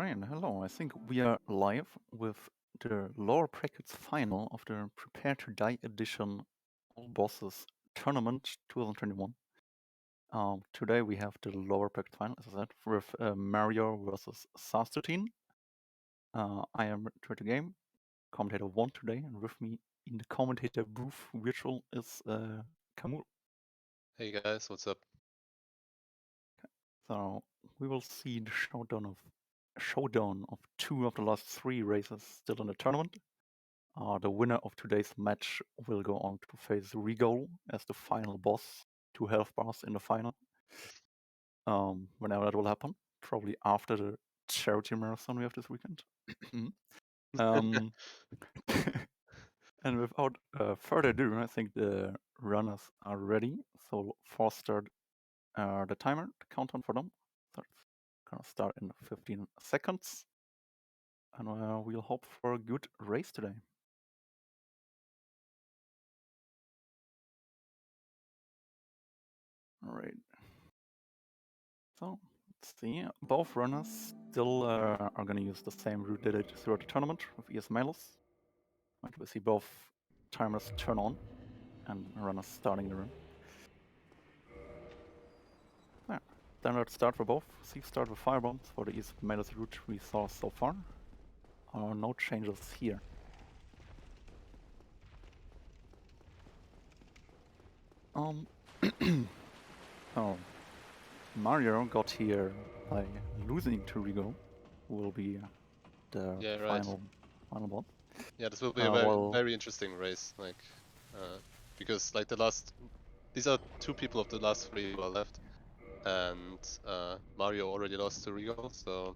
Alright, hello. I think we are live with the lower brackets final of the Prepare to Die edition All Bosses Tournament 2021. Today we have the lower bracket final, as I said, with Mario versus Saastutin. I am to the game, commentator 1 today, and with me in the commentator booth virtual is Kamul. Hey guys, what's up? So we will see the showdown of two of the last three races still in the tournament. The winner of today's match will go on to face Regal as the final boss, 2 health bars in the final. Whenever that will happen, probably after the charity marathon we have this weekend. And without further ado, I think the runners are ready. So force start the timer, the countdown for them. So it's gonna start in 15 seconds. And we'll hope for a good race today. Alright. So, let's see. Both runners still are going to use the same route they did throughout the tournament with ES Malus. Right, we see both timers turn on and runners starting the run. Yeah. Standard start for both. See start with firebombs for the ES Malus route we saw so far. No changes here. Oh, Mario got here by losing to Rigo, who will be the final boss. Yeah, this will be a very interesting race, like, because like these are two people of the last three who are left, and Mario already lost to Regal, so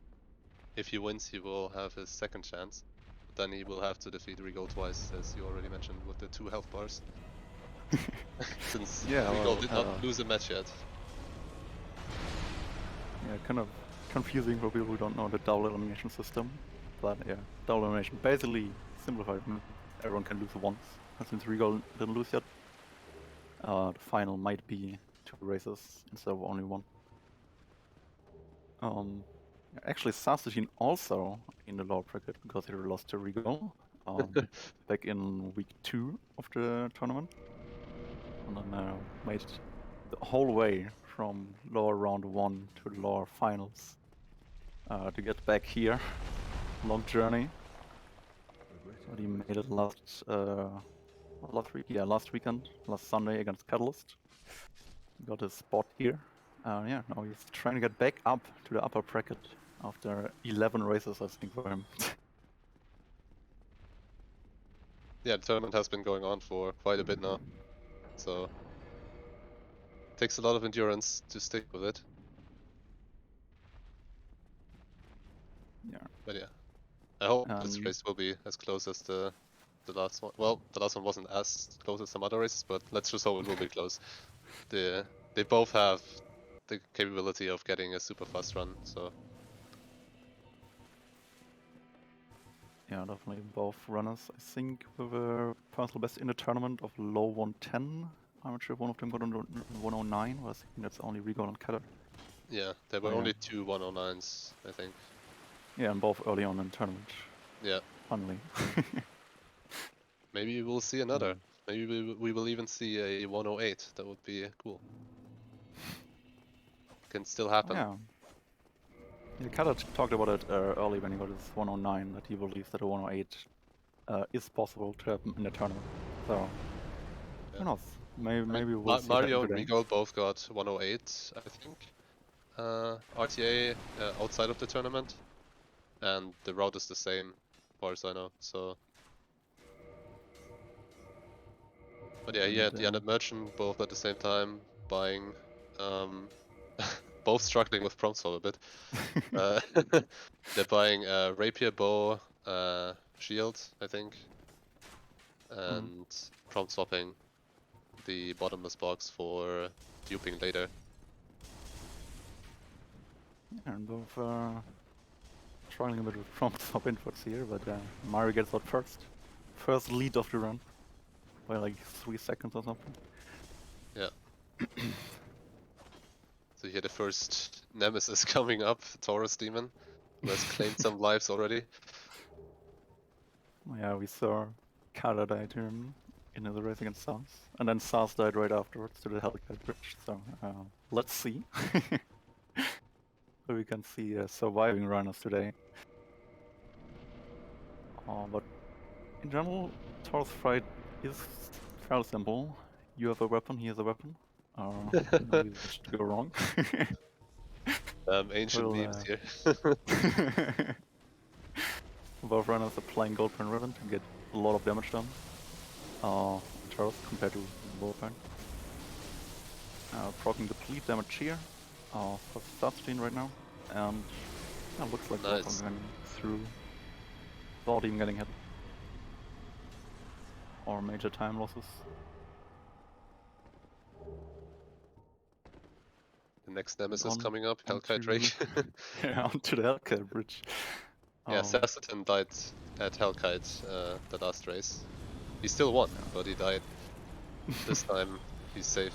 if he wins, he will have his second chance. But then he will have to defeat Regal twice, as you already mentioned, with the 2 health bars. Since Regal did not lose a match yet. Yeah, kind of confusing for people who don't know the double elimination system. But yeah, double elimination basically simplified. Everyone can lose once. And since Regal didn't lose yet, the final might be 2 races instead of only 1. Actually, Saastutin also in the lower bracket because he lost to Regal back in week 2 of the tournament. And then made it the whole way from lower round 1 to the lower finals to get back here. Long journey. But he made it last weekend, last Sunday against Catalyst. Got his spot here. Yeah, now he's trying to get back up to the upper bracket after 11 races, I think, for him. Yeah, the tournament has been going on for quite a bit now, so it takes a lot of endurance to stick with it. Yeah. But yeah, I hope this race will be as close as the last one. Well, the last one wasn't as close as some other races, but let's just hope it will be close. They both have the capability of getting a super fast run, so. Yeah, definitely both runners, I think, with a personal best in the tournament of low 110. I'm not sure if one of them got on 109, or I think that's only Regal and Keller. Yeah, there were only 2 109s, I think. Yeah, and both early on in the tournament. Yeah. Funnily. Maybe we'll see another. Maybe we will even see a 108. That would be cool. Can still happen. Yeah, Keller talked about it early when he got his 109, that he believes that a 108 is possible to happen in the tournament. So, who knows? Maybe we'll see Mario that and Regal both got 108, I think. RTA outside of the tournament, and the route is the same, as far as I know. So, but yeah, he had the Undead Merchant both at the same time buying, both struggling with prompt swap a bit. They're buying rapier, bow, shield, I think, and prompt swapping the bottomless box for duping later. Yeah, and both struggling a bit with prompt swap inputs here, but Mario gets out first. First lead of the run by like 3 seconds or something. Yeah. So here the first nemesis coming up, Taurus Demon. who has claimed some lives already. Yeah, we saw Kara died in the race against Saas, and then Saas died right afterwards to the Hellcat Bridge. So let's see. So we can see surviving runners today. But in general, Taurus fight is fairly simple. You have a weapon, he has a weapon. No reason it should go wrong. Ancient memes here. Both runners are playing Gold Pen Ribbon to get a lot of damage done. Taurus compared to Gold proccing the bleed damage here for Saastutin right now. And yeah, looks like nice. both are going through without even getting hit. Or major time losses. The next nemesis coming up, Hellkite Drake. Yeah, onto the Hellkite Bridge. Yeah, Saastutin died at Hellkite the last race. He still won, but he died. This time he's safe.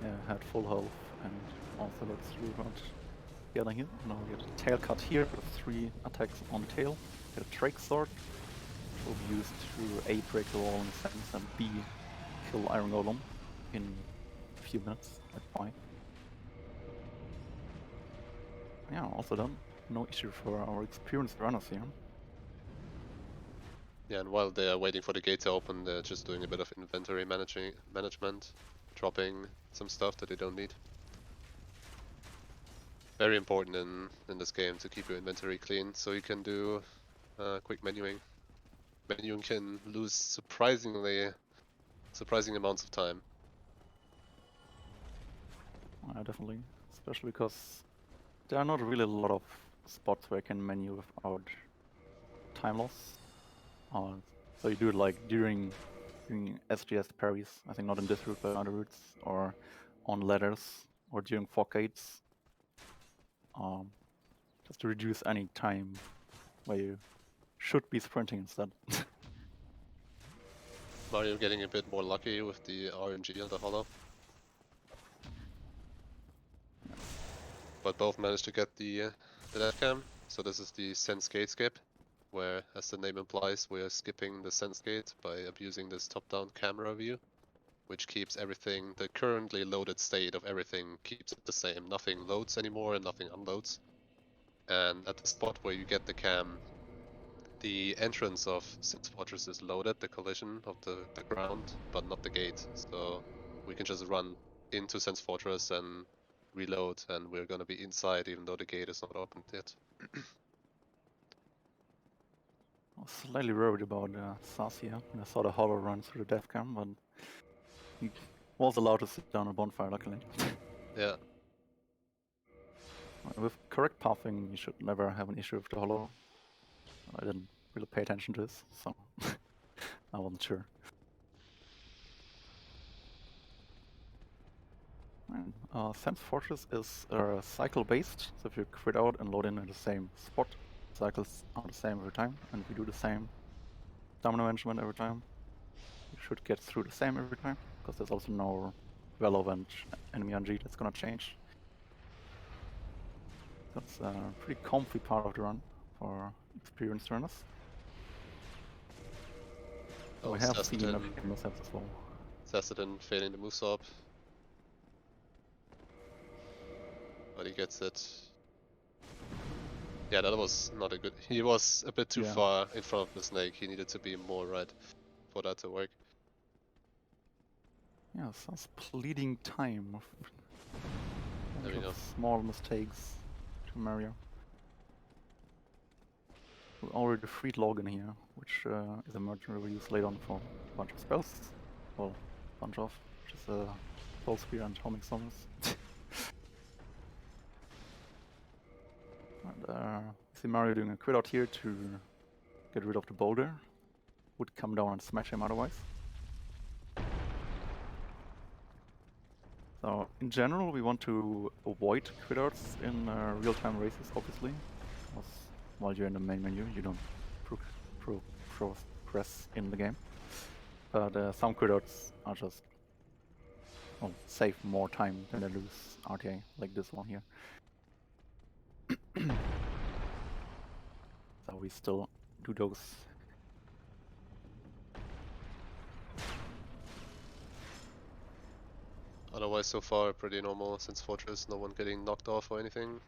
Yeah, had full health and also looks through about getting hit. Now we get a tail cut here with 3 attacks on tail. Get a Drake Sword. Will be used to A, break the wall in the sense, and B, kill Iron Golem in a few minutes, like 5. Yeah, also done. No issue for our experienced runners here. Yeah, and while they are waiting for the gate to open, they're just doing a bit of inventory management, dropping some stuff that they don't need. Very important in this game to keep your inventory clean, so you can do quick menuing. Menuing can lose surprising amounts of time. Definitely, especially because there are not really a lot of spots where you can menu without time loss. So you do it like during SGS parries, I think not in this route but other routes, or on ladders, or during fog gates. Just to reduce any time where you should be sprinting instead. Mario getting a bit more lucky with the RNG on the hollow. But both managed to get the death cam, so this is the sense gate skip, where, as the name implies, we are skipping the sense gate by abusing this top-down camera view, which keeps everything, the currently loaded state of everything keeps it the same. Nothing loads anymore and nothing unloads. And at the spot where you get the cam, the entrance of Sense Fortress is loaded, the collision of the ground, but not the gate. So we can just run into Sense Fortress and reload, and we're gonna be inside even though the gate is not opened yet. I was slightly worried about Saas here. I saw the hollow run through the death cam, but he was allowed to sit down a bonfire, luckily. Yeah. With correct pathing, you should never have an issue with the hollow. I didn't really pay attention to this, so I wasn't sure. Sense Fortress is cycle-based, so if you quit out and load in at the same spot, cycles are the same every time, and if you do the same stamina management every time, you should get through the same every time, because there's also no relevant enemy RNG that's gonna change. That's a pretty comfy part of the run for experienced runners. Oh, we have seen a few mishaps as well. Saastutin failing the move swap. But he gets it. Yeah, that was not a good... He was a bit too far in front of the snake. He needed to be more right for that to work. Yeah, sounds pleading time. There we go. Small mistakes to Mario. We already freed Logan here, which is a merge we will use later on for a bunch of spells. Well, bunch of, just Soul Spear and Homing Summons. And see Mario doing a quit out here to get rid of the boulder. Would come down and smash him otherwise. So in general, we want to avoid quit outs in real-time races, obviously. Because while you're in the main menu, you don't progress in the game. But some quit outs are just save more time than they lose RTA, like this one here. we still do those. Otherwise, so far, pretty normal since Fortress, no one getting knocked off or anything.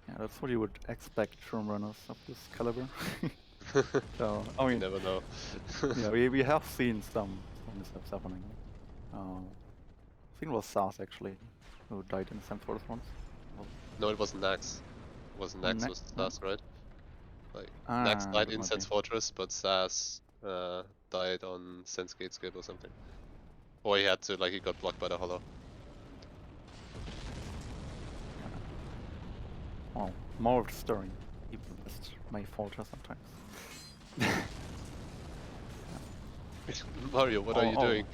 Yeah, that's what you would expect from runners of this caliber. So, I mean, you never know. yeah, we have seen some mishaps happening. I think it was Sars actually, who died in Sam Fortress once. Well, No, it wasn't Nax. It wasn't Nax, it was Sas, right? Like, Nax died in Sense Fortress, but Sas died on Sense Gatescape or something. Or he had to, like, he got blocked by the hollow. Well, more of the story. People just may falter sometimes. Mario, what are you doing?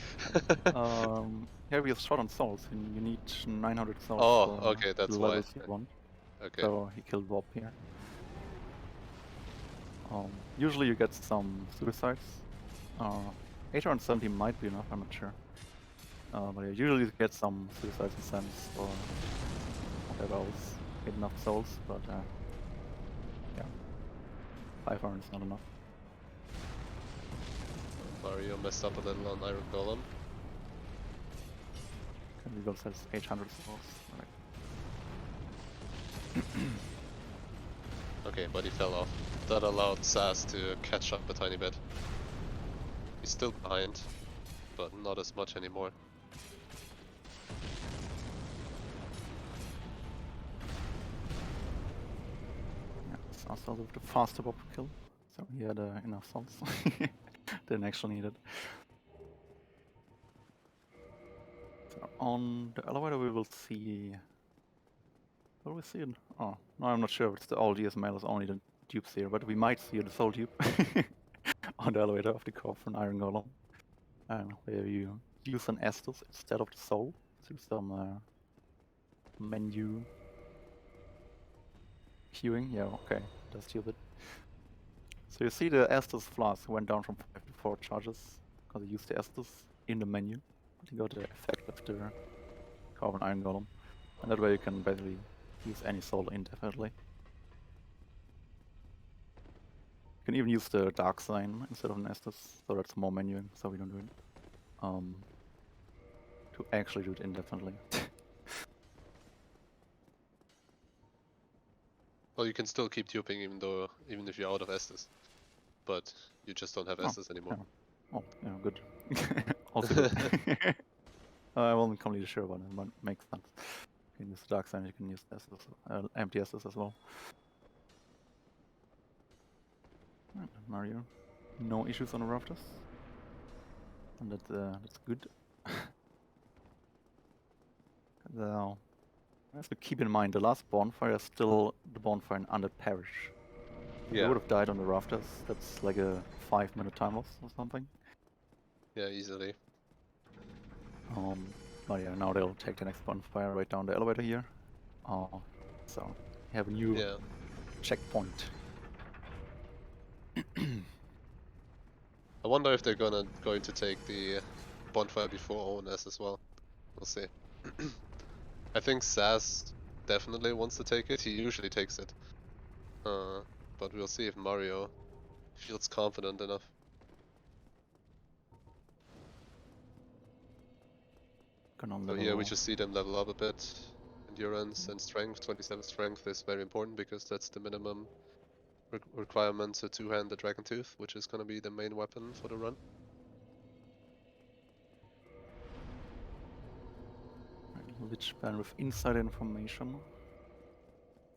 Here we have shot on souls, and you need 900 souls Oh, for okay, that's the why. levels you want. Okay. So he killed Bob here. Usually you get some suicides. 870 might be enough, I'm not sure. But you usually get some suicides in sense or whatever else. Get enough souls, but yeah. 500 is not enough. Mario messed up a little on Iron Golem. Candy says 800 souls. Right. Okay, but he fell off. That allowed Sas to catch up a tiny bit. He's still behind, but not as much anymore. Yeah, Sas also with the faster Bob kill, so he had enough souls. Didn't actually need it. So on the elevator we will see... What do we see it? Oh, no, I'm not sure if it's the old ESML is only the tubes here, but we might see the soul tube on the elevator of the core for an Iron Golem. And where you use an Estus instead of the soul to some menu queuing. Yeah, okay, that's stupid. So you see the Estus flask went down from 5 to 4 charges because you used the Estus in the menu. But you got the effect of the Carbon Iron Golem. And that way you can basically use any soul indefinitely. You can even use the Dark Sign instead of an Estus, so that's more menuing, so we don't do it. To actually do it indefinitely. Well, you can still keep duping even if you're out of Estus. But you just don't have Estus anymore. Yeah. Oh, yeah, good. Also good. I wasn't completely sure about it, but it makes sense. You can use Dark Sign, you can use Estus, empty Estus as well. Mario, no issues on the rafters. And that's good. Now, have to keep in mind the last bonfire is still the bonfire in Undead Parish. If you would have died on the rafters, that's like a 5-minute time loss or something. Yeah, easily. But yeah, now they'll take the next bonfire right down the elevator here. So you have a new checkpoint. I wonder if they're going to take the bonfire before ONS as well. We'll see. I think Sas definitely wants to take it. He usually takes it. But we'll see if Mario feels confident enough. So here we just see them level up a bit. Endurance and strength. 27 strength is very important because that's the minimum requirement to two-hand the Dragon Tooth, which is going to be the main weapon for the run. Lich Ban with inside information.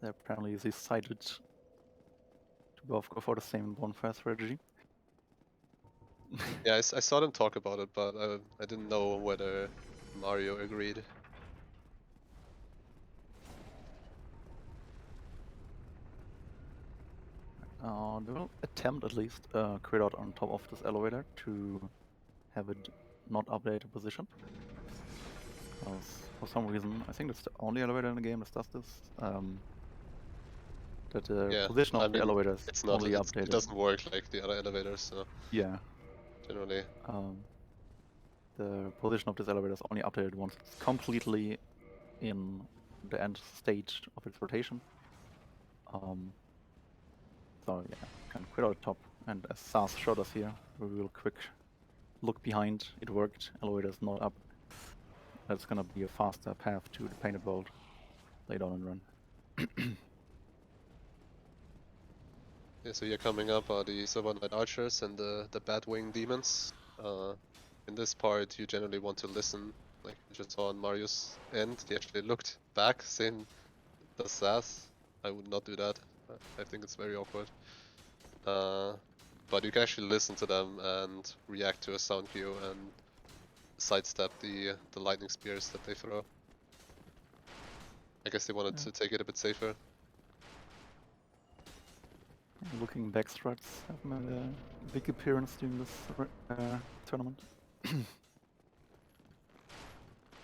They apparently decided to both go for the same bonfire strategy. Yeah, I saw them talk about it, but I didn't know whether Mario agreed. They will attempt at least crit out on top of this elevator to have it not update the position. Because for some reason, I think it's the only elevator in the game that does this. That the position of the elevator is only updated. It doesn't work like the other elevators, so yeah. Generally. The position of this elevator is only updated once it's completely in the end stage of its rotation. So yeah, can quit out top. And as Saas showed us here, a real quick look behind. It worked. Elevator's not up. That's gonna be a faster path to the painted world. Lay down and run. Yeah, so here coming up are the Silver Knight Archers and the Batwing Demons. In this part, you generally want to listen, like you just saw on Mario's end. He actually looked back, same does Sass. I would not do that. I think it's very awkward. But you can actually listen to them and react to a sound cue and sidestep the lightning spears that they throw. I guess they wanted to take it a bit safer. Looking back strats have made a big appearance during this tournament.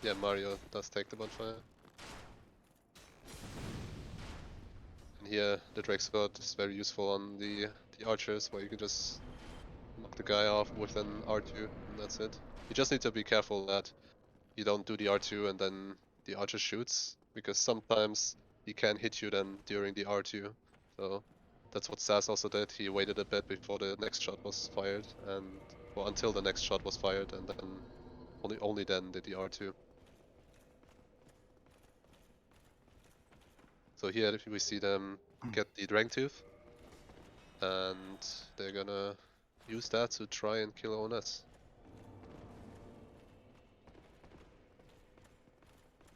Yeah, Mario does take the bonfire. And here the Drake Sword is very useful on the archers, where you can just knock the guy off with an R2 and that's it. You just need to be careful that you don't do the R2 and then the archer shoots, because sometimes he can hit you then during the R2. So that's what Sass also did. He waited a bit before the next shot was fired, and well, until the next shot was fired, and then only then did the R2. So here we see them get the Dragon Tooth, and they're gonna use that to try and kill ONS.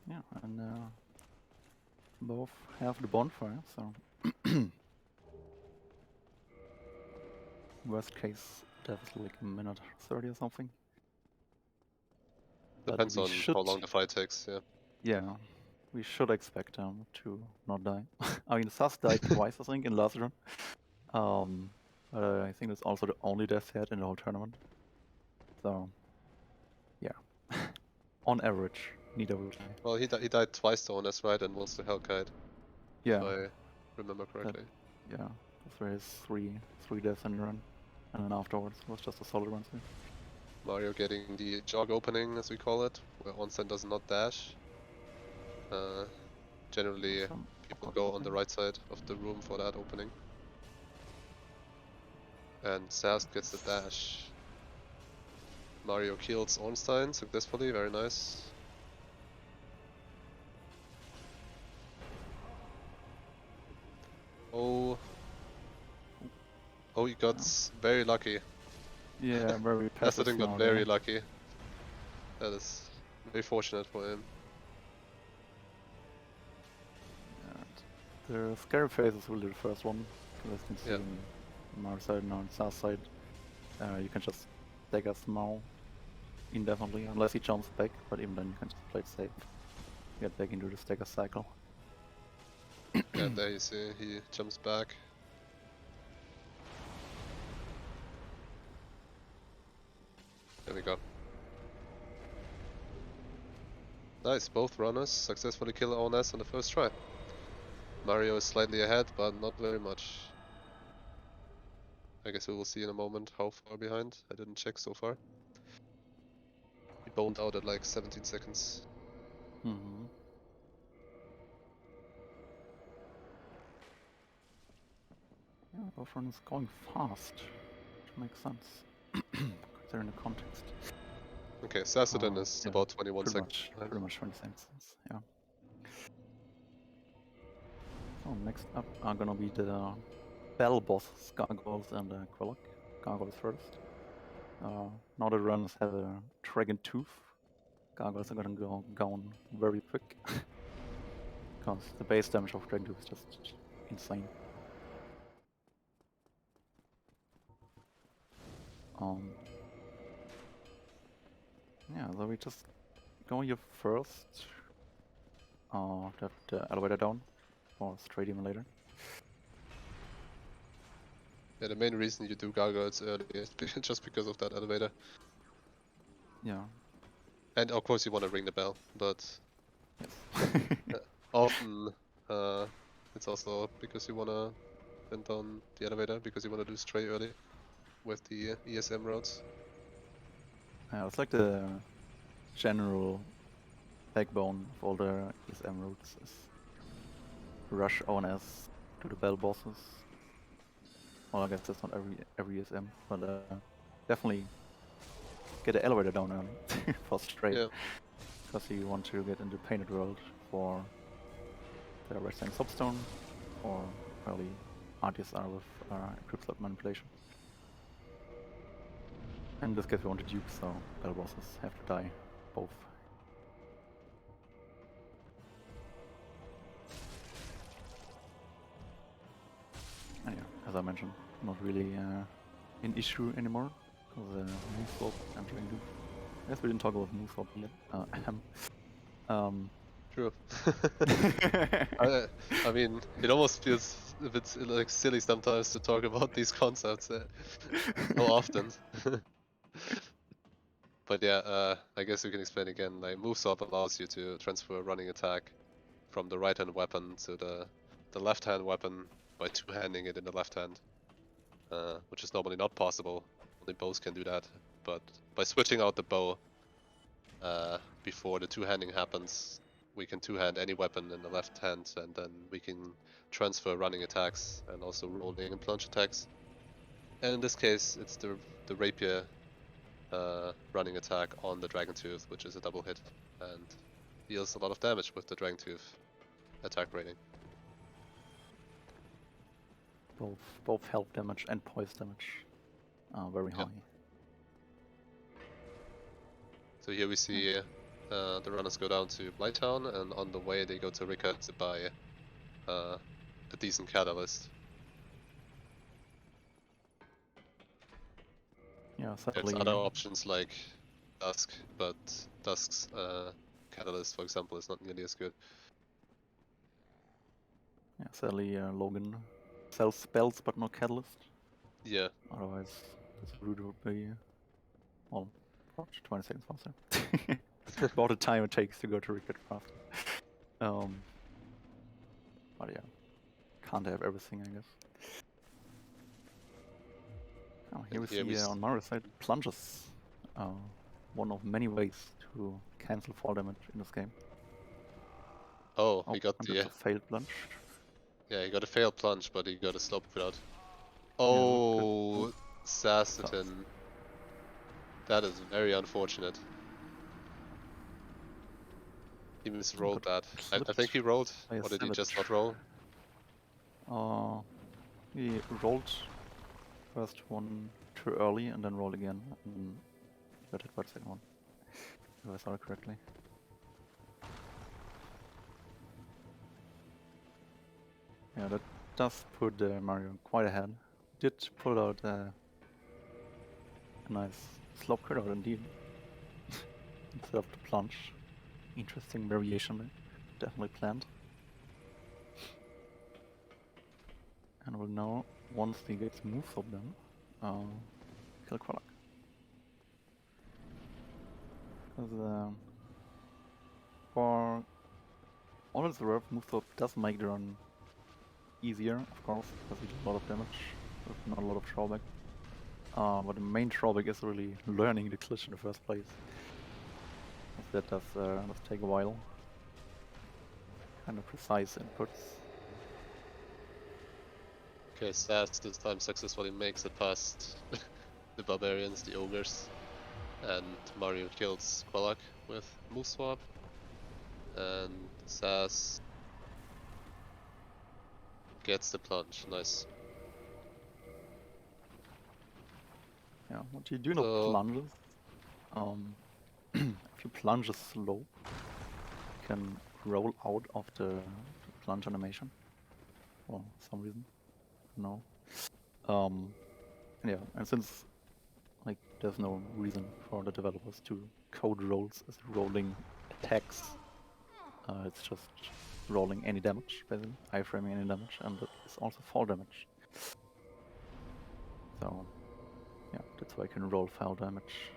Yeah, and both have the bonfire, so worst case, that's like a minute 30 or something. Depends on how long the fight takes, yeah. Yeah, we should expect them to not die. I mean, Sass died twice, I think, in last run. But I think it's also the only death he had in the whole tournament. So, yeah. On average, neither will die. Well, he died twice to ONS, right, and once to Hellkite. Yeah. If I remember correctly. Yeah, those were his three deaths in a run. And then afterwards, it was just a solid run. Mario getting the jog opening, as we call it, where Onsen does not dash. Generally, people go on the right side of the room for that opening. And Sass gets the dash. Mario kills Ornstein successfully, very nice. Oh, he got very lucky. Yeah, very passive. Saastutin got very lucky. That is very fortunate for him. The scary phases will be the first one. As you can see on our side and on Sass side. You can just stagger Smau indefinitely, unless he jumps back, but even then you can just play it safe. Get back into the stagger cycle. Yeah, there you see, he jumps back. There we go. Nice, both runners successfully kill ONS on the first try. Mario is slightly ahead, but not very much. I guess we will see in a moment how far behind. I didn't check so far. He boned out at like 17 seconds. Mm-hmm. Yeah, both runners going fast, which makes sense, considering the context. Okay, Saastutin is about 21 seconds. Pretty much 20 seconds, yeah. So next up are gonna be the battle bosses, Gargoyles and Quillock. Gargoyles first. Now the runners have a Dragon Tooth. Gargoyles are gonna go down very quick. Because the base damage of Dragon Tooth is just insane. Yeah, so we just go here first. Have the elevator down for straight even later. Yeah, the main reason you do Gargoyles early is just because of that elevator. Yeah. And of course you want to ring the bell, but yes. often it's also because you want to send on the elevator, because you want to do stray early with the ESM roads. Yeah, it's like the general backbone of all the ESM routes is rush ONS to the bell bosses. Well, I guess that's not every ESM, but definitely get the elevator down early for straight. Yeah. Because you want to get into Painted World for the Red Sand Soapstone or early RTSR with Eclipse Lab Manipulation. In this case we want to duke, so battle bosses have to die both. And yeah, as I mentioned, not really an issue anymore, because move swap entering duke. I guess we didn't talk about move swap yet. True. I mean, it almost feels a bit like silly sometimes to talk about these concepts so often. But yeah, I guess we can explain again. Like move swap allows you to transfer a running attack from the right hand weapon to the left hand weapon by two-handing it in the left hand, which is normally not possible. Only bows can do that. But by switching out the bow before the two-handing happens, we can two-hand any weapon in the left hand, and then we can transfer running attacks and also rolling and plunge attacks. And in this case, it's the rapier running attack on the Dragon Tooth, which is a double hit and deals a lot of damage with the Dragon Tooth attack rating. Both health damage and poise damage are very high. So here we see the runners go down to Blighttown, and on the way they go to Rickard to buy a decent catalyst. Yeah, sadly. There's other options like Dusk, but Dusk's catalyst, for example, is not nearly as good. Yeah, sadly Logan sells spells but not catalyst. Yeah. Otherwise, this route would be, well, 20 seconds faster. About the time it takes to go to Rickard faster. But yeah, can't have everything, I guess. Oh, here we see on Mario's side plunges. One of many ways to cancel fall damage in this game. Oh, he got the failed plunge. Yeah, he got a failed plunge, but he got a slope without. Oh, yeah, Saastutin. That is very unfortunate. He misrolled that. I think he rolled, or did he just not roll? He rolled first one too early and then rolled again, and got hit by the second one, if I saw it correctly. Yeah, that does put Mario quite ahead. Did pull out a nice slope crit out indeed, instead of the plunge. Interesting variation there, definitely planned. And we'll now, once he gets moves up done, kill Quallac. Because for all its worth, move up does make the run easier, of course, because he does a lot of damage with not a lot of drawback. But the main drawback is really learning the glitch in the first place. That does take a while. Kind of precise inputs. Okay, Sass this time successfully makes it past the barbarians, the ogres, and Mario kills Quallac with move swap. And Sass gets the plunge, nice. Yeah, what you do not plunges. If you plunge a slope, you can roll out of the plunge animation for some reason. No. Yeah, and since like there's no reason for the developers to code rolls as rolling attacks, it's just rolling any damage, basically, iframing any damage, and it's also fall damage. So yeah, that's why I can roll fall damage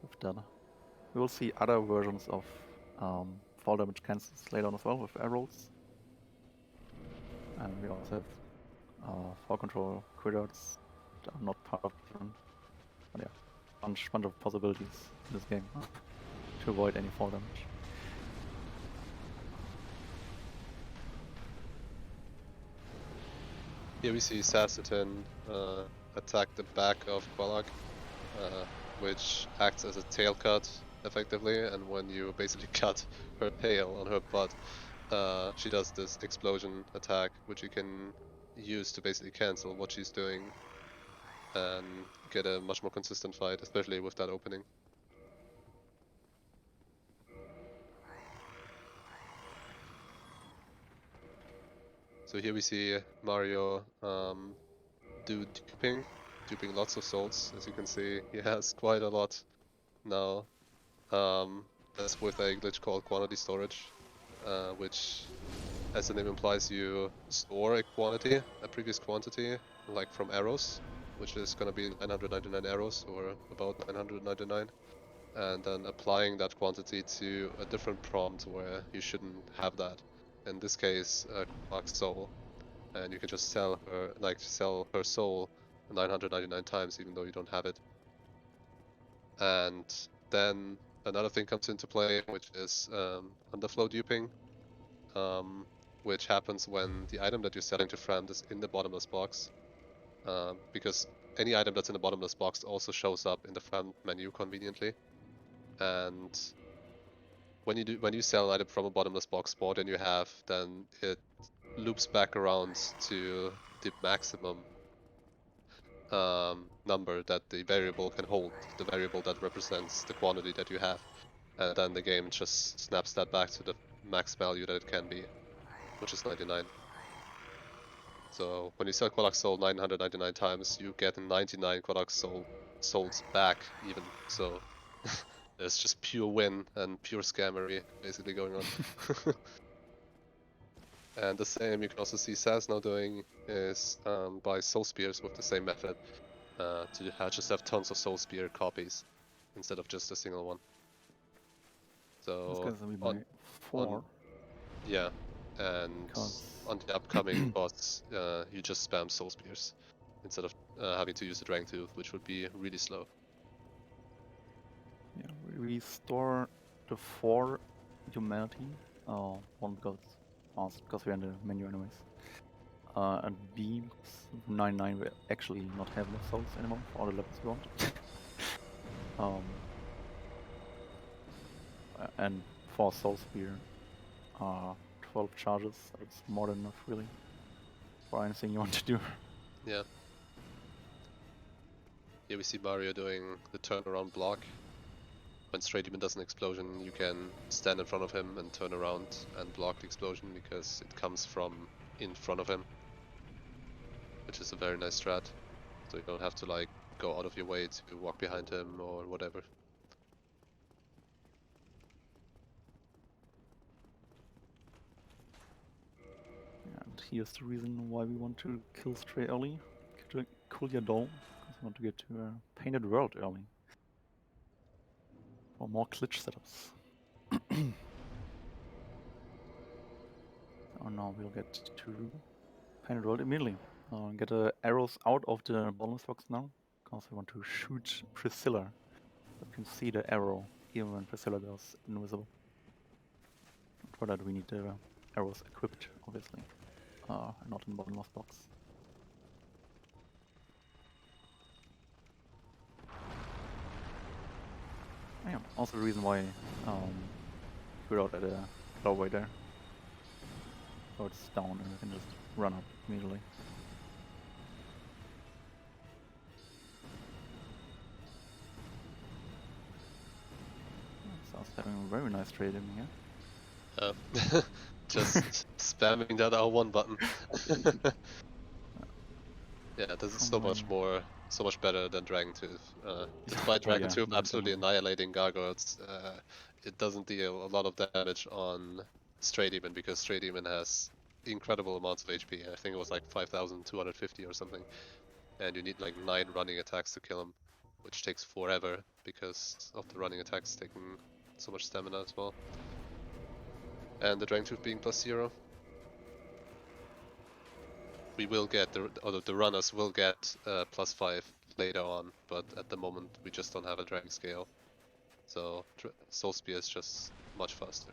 with that. We will see other versions of fall damage cancels later on as well with air rolls. And we also have fall control crit outs that are not part of the run. But yeah, bunch of possibilities in this game to avoid any fall damage. Here we see Saastutin attack the back of Qualak, which acts as a tail cut, effectively, and when you basically cut her tail on her butt, she does this explosion attack, which you can use to basically cancel what she's doing and get a much more consistent fight, especially with that opening. So here we see Mario duping lots of souls. As you can see, he has quite a lot now. That's with a glitch called quantity storage, which, as the name implies, you store a previous quantity, like from arrows, which is gonna be 999 arrows, or about 999, and then applying that quantity to a different prompt where you shouldn't have that. In this case, Quark's soul, and you can just sell her soul 999 times, even though you don't have it. And then another thing comes into play, which is underflow duping, which happens when the item that you're selling to friend is in the bottomless box, because any item that's in the bottomless box also shows up in the friend menu conveniently. And when you sell an item from a bottomless box more than you have, then it loops back around to the maximum number that the variable can hold, the variable that represents the quantity that you have, and then the game just snaps that back to the max value that it can be, which is 99. So when you sell Qualak Soul 999 times, you get 99 Qualak Souls back even. So there's just pure win and pure scammery basically going on. And the same you can also see Saz now doing is buy Soul Spears with the same method, to just have tons of Soul Spear copies instead of just a single one. So yeah, and on the upcoming boss, you just spam Soul Spears instead of having to use the Dragon Tooth, which would be really slow. Yeah, we store the 4 humanity, one because we're in the menu anyways, and B, 99 we actually not have enough souls anymore for all the levels we want. And for Soul Spear, 12 charges, it's more than enough really for anything you want to do. Yeah. Here we see Mario doing the turnaround block. When Stray Demon does an explosion, you can stand in front of him and turn around and block the explosion because it comes from in front of him, which is a very nice strat. So you don't have to like go out of your way to walk behind him or whatever. And here's the reason why we want to kill Stray early. To cool your dome, because we want to get to a painted world early. For more glitch setups. So now we'll get to painted world immediately. Get the arrows out of the bottomless box now, because we want to shoot Priscilla. So you can see the arrow even when Priscilla goes invisible. For that we need the arrows equipped, obviously. Not in bottomless box. Yeah, also the reason why we're out at a doorway there. So it's down and we can just run up immediately. Sounds having a very nice trade in here. Just spamming that R1 button. Yeah, this is so much better than Dragon Tooth. Despite Dragon Tooth absolutely annihilating gargoyles, it doesn't deal a lot of damage on Stray Demon because Stray Demon has incredible amounts of HP. I think it was like 5,250 or something. And you need like 9 running attacks to kill him, which takes forever because of the running attacks taking so much stamina as well. And the Dragon Tooth being +0. We will get the runners will get +5 later on, but at the moment we just don't have a Dragon Scale, so Soul Spear is just much faster.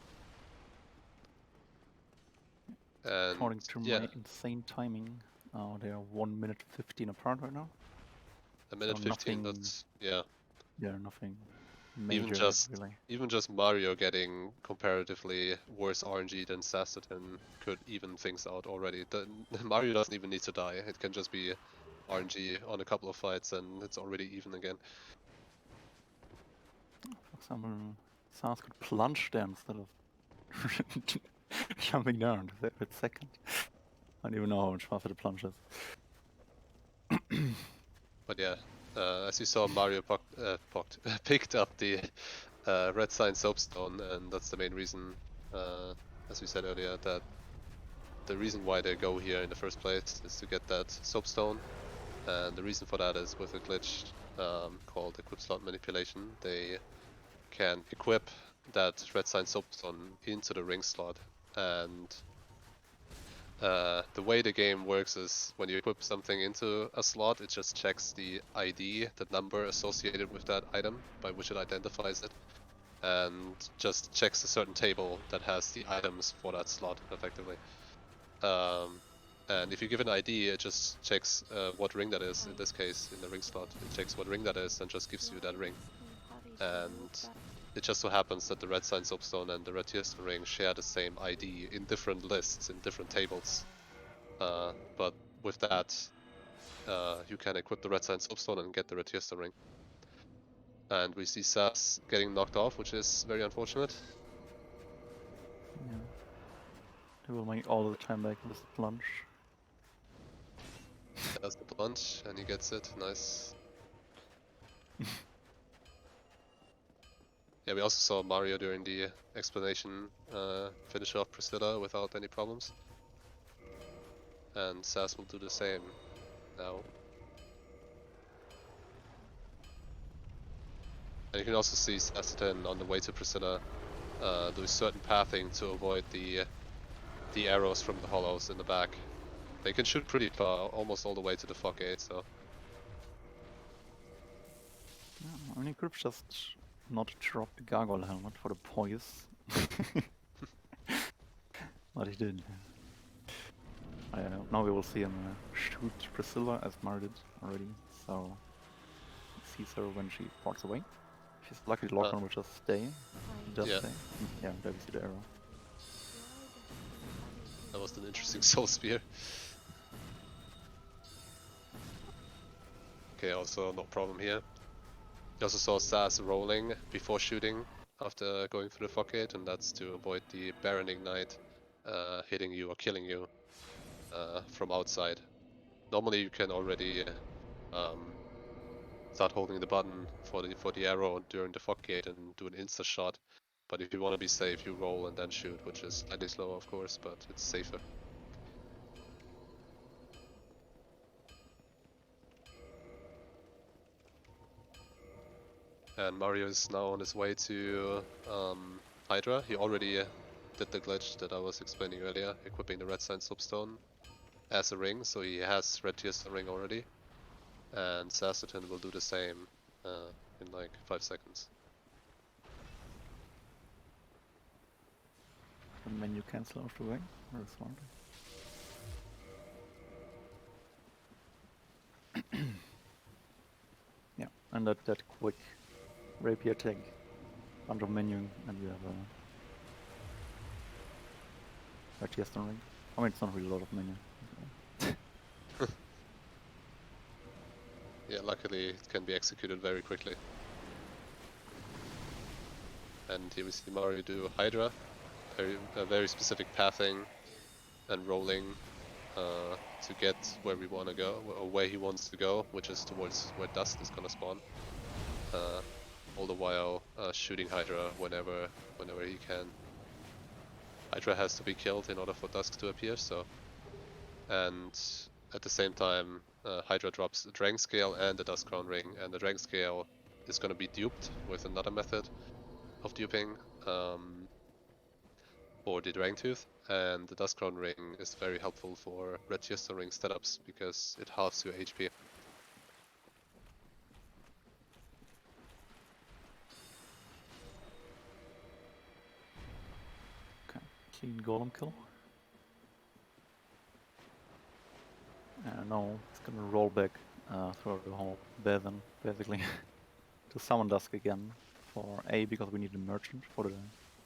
And according to my insane timing, Oh, they are 1 minute 15 apart right now. A minute So 15, nothing, that's, yeah. yeah, nothing major, really. Even just Mario getting comparatively worse RNG than Saastutin could even things out already. Mario doesn't even need to die. It can just be RNG on a couple of fights and it's already even again. For example, Saas could plunge there instead of jumping down to the second. I don't even know how much faster the plunge is. But yeah, as you saw, Mario picked up the red sign soapstone, and that's the main reason, as we said earlier, that the reason why they go here in the first place is to get that soapstone. And the reason for that is with a glitch called equip slot manipulation. They can equip that red sign soapstone into the ring slot, and the way the game works is when you equip something into a slot, it just checks the ID, the number associated with that item by which it identifies it, and just checks a certain table that has the items for that slot effectively. And if you give an ID, it just checks what ring that is. In this case, in the ring slot, it checks what ring that is and just gives you that ring. And it just so happens that the red sign soapstone and the red tearstone ring share the same ID in different lists, in different tables. But with that, you can equip the red sign soapstone and get the red tearstone ring. And we see Sass getting knocked off, which is very unfortunate. Yeah. They will make all the time back with the plunge. That's the plunge, and he gets it. Nice. Yeah, we also saw Mario during the explanation finish off Priscilla without any problems. And Sass will do the same now. And you can also see Saastutin on the way to Priscilla do certain pathing to avoid the arrows from the hollows in the back. They can shoot pretty far, almost all the way to the fog gate, so... Yeah, I mean, he could have just not dropped the gargoyle helmet for the poise. But he did. I don't know. Now we will see him shoot Priscilla as Mar did already, so he sees her when she walks away. She's lucky the lockdown will just stay. It does stay. Yeah, there we see the arrow. That was an interesting soul spear. Okay, also no problem here. You also saw Sass rolling before shooting after going through the fog gate, and that's to avoid the Baron Ignite hitting you or killing you from outside. Normally you can already start holding the button for the arrow during the fog gate and do an insta shot. But if you want to be safe, you roll and then shoot, which is slightly slower, of course, but it's safer. And Mario is now on his way to Hydra. He already did the glitch that I was explaining earlier, equipping the red sign soapstone as a ring, so he has red tearstone ring already. And Saastutin will do the same in like 5 seconds. The menu cancel off the way. Very smart. Yeah, and that quick rapier tag, bunch of menu, and you have a red tearstone ring. I mean, it's not really a lot of menu. Yeah, luckily it can be executed very quickly. And here we see Mario do Hydra, very specific pathing and rolling to get where we want to go, or where he wants to go, which is towards where Dust is gonna spawn. All the while shooting Hydra whenever he can. Hydra has to be killed in order for Dusk to appear, so... And at the same time, Hydra drops the Dragon Scale and the Dusk Crown Ring, and the Dragon Scale is gonna be duped with another method of duping for the Dragon Tooth, and the Dusk Crown Ring is very helpful for Red Tearstone Ring setups because it halves your HP. Okay, clean Golem kill. No, it's gonna roll back through the whole Bevan, basically, to summon Dusk again for A, because we need a merchant for the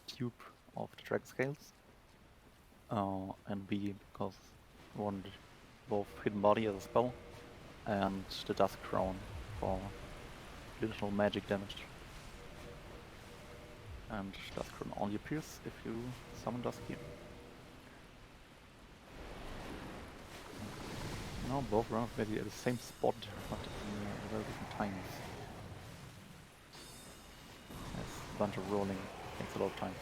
tube of the track scales, and B, because we want both Hidden Body as a spell and the Dusk Crown for additional magic damage. And Dusk Crown only appears if you summon Dusk here. Now both rounds maybe at the same spot, but in very different times. There's a bunch of rolling, takes a lot of time.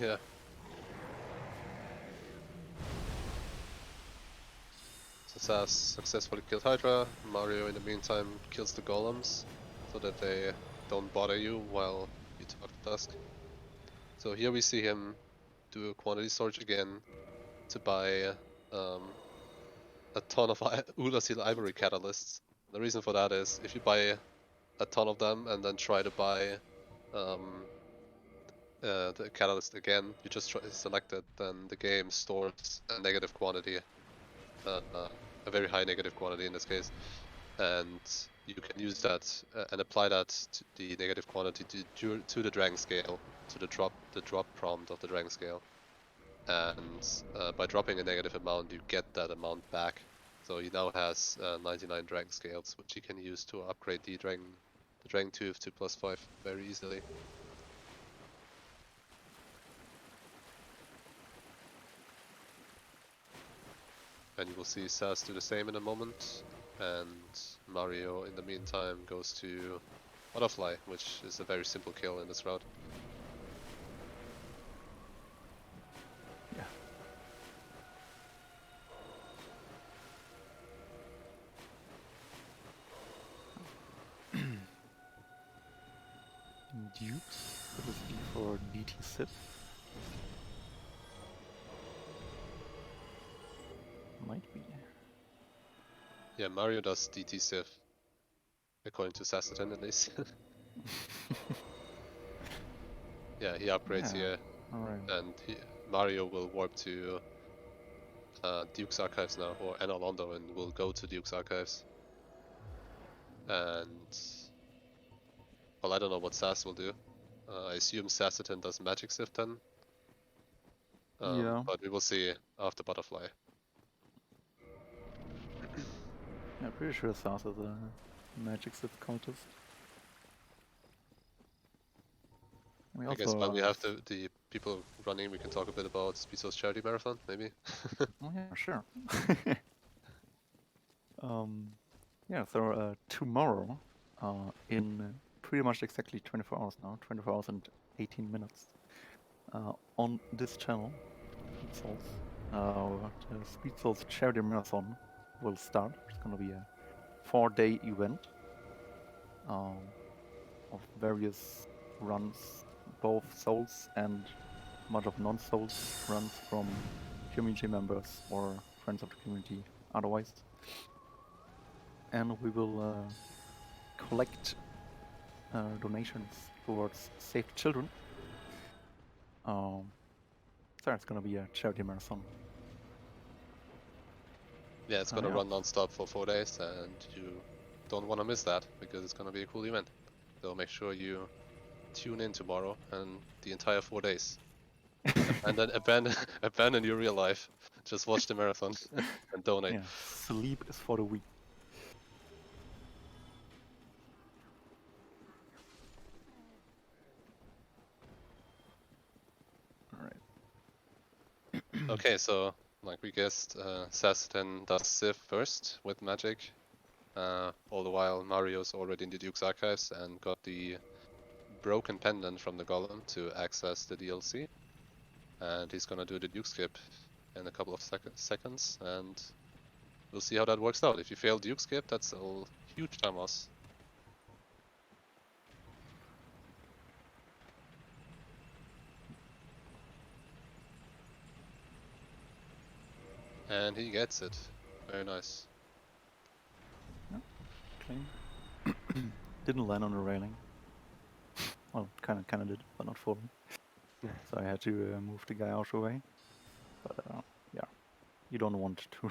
Yeah. So Sass successfully killed Hydra. Mario in the meantime kills the golems so that they don't bother you while you talk to Dusk. So here we see him do a quantity storage again to buy a ton of Ulasil Ivory catalysts. The reason for that is if you buy a ton of them and then try to buy the catalyst again, you just select it, then the game stores a negative quantity, a very high negative quantity in this case, and you can use that and apply that to the negative quantity to the Dragon Scale, to the drop prompt of the Dragon Scale, and by dropping a negative amount, you get that amount back. So he now has 99 Dragon Scales, which he can use to upgrade the Dragon Tooth to +5 very easily. And you will see Sass do the same in a moment, and Mario in the meantime goes to Butterfly, which is a very simple kill in this route. Yeah. Dupes, could this be for DT Sith? Might be. Yeah, Mario does DT Sith, according to Saastutin at least. Yeah, he upgrades here, and Mario will warp to Duke's Archives now, or Analondo, and will go to Duke's Archives. And well, I don't know what Sass will do. I assume Saastutin does Magic Sift then. Yeah. But we will see after Butterfly. Yeah, pretty sure Sass is a Magic Sith cultist. I guess while we have the people running, we can talk a bit about Speedso's charity marathon, maybe. Oh yeah, sure. Yeah, so tomorrow, in pretty much exactly 24 hours now, 24 hours and 18 minutes, on this channel, the Speed Souls Charity Marathon will start. It's going to be a 4-day event of various runs, both Souls and much of non-Souls runs from community members or friends of the community otherwise. And we will collect donations towards Save Children. So it's gonna be a charity marathon. Yeah, it's gonna run non-stop for 4 days, and you don't want to miss that because it's gonna be a cool event. So make sure you tune in tomorrow and the entire 4 days. And then abandon your real life. Just watch the marathon and donate. Yeah, sleep is for the weak. Alright. Okay, so like we guessed, Saastutin does Civ first with magic. All the while Mario's already in the Duke's Archives and got the broken pendant from the Golem to access the DLC. And he's gonna do the Duke skip in a couple of seconds, and we'll see how that works out. If you fail Duke skip, that's a huge time loss. And he gets it. Very nice. Yep. Clean. Didn't land on the railing. Well, kind of did, but not fully. So I had to move the guy out of the way. But yeah, you don't want to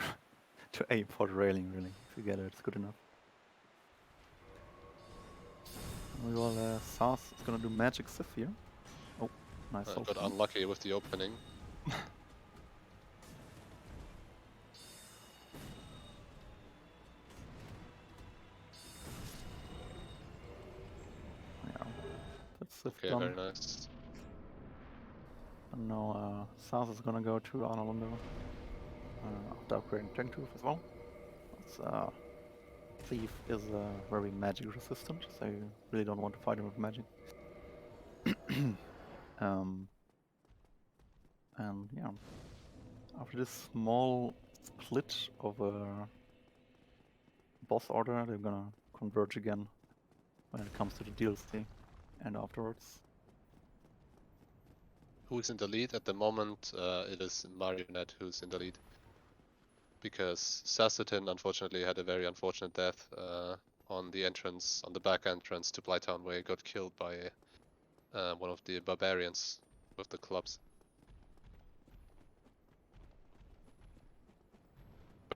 to aim for the railing, really. If you get it, it's good enough. We will, Saas is gonna do magic Sif here. Oh, nice. I got unlucky with the opening. Yeah, that's Sif okay, done. very nice. And now Saas is gonna go to Arnolundo after upgrading Tank Tooth as well. Thief is very magic resistant, so you really don't want to fight him with magic. And yeah, after this small split of a boss order, they're gonna converge again when it comes to the DLC and afterwards. Who's in the lead at the moment? It is Maarionete who's in the lead. Because Saastutin unfortunately had a very unfortunate death on the entrance, on the back entrance to Blighttown, where he got killed by one of the barbarians with the clubs.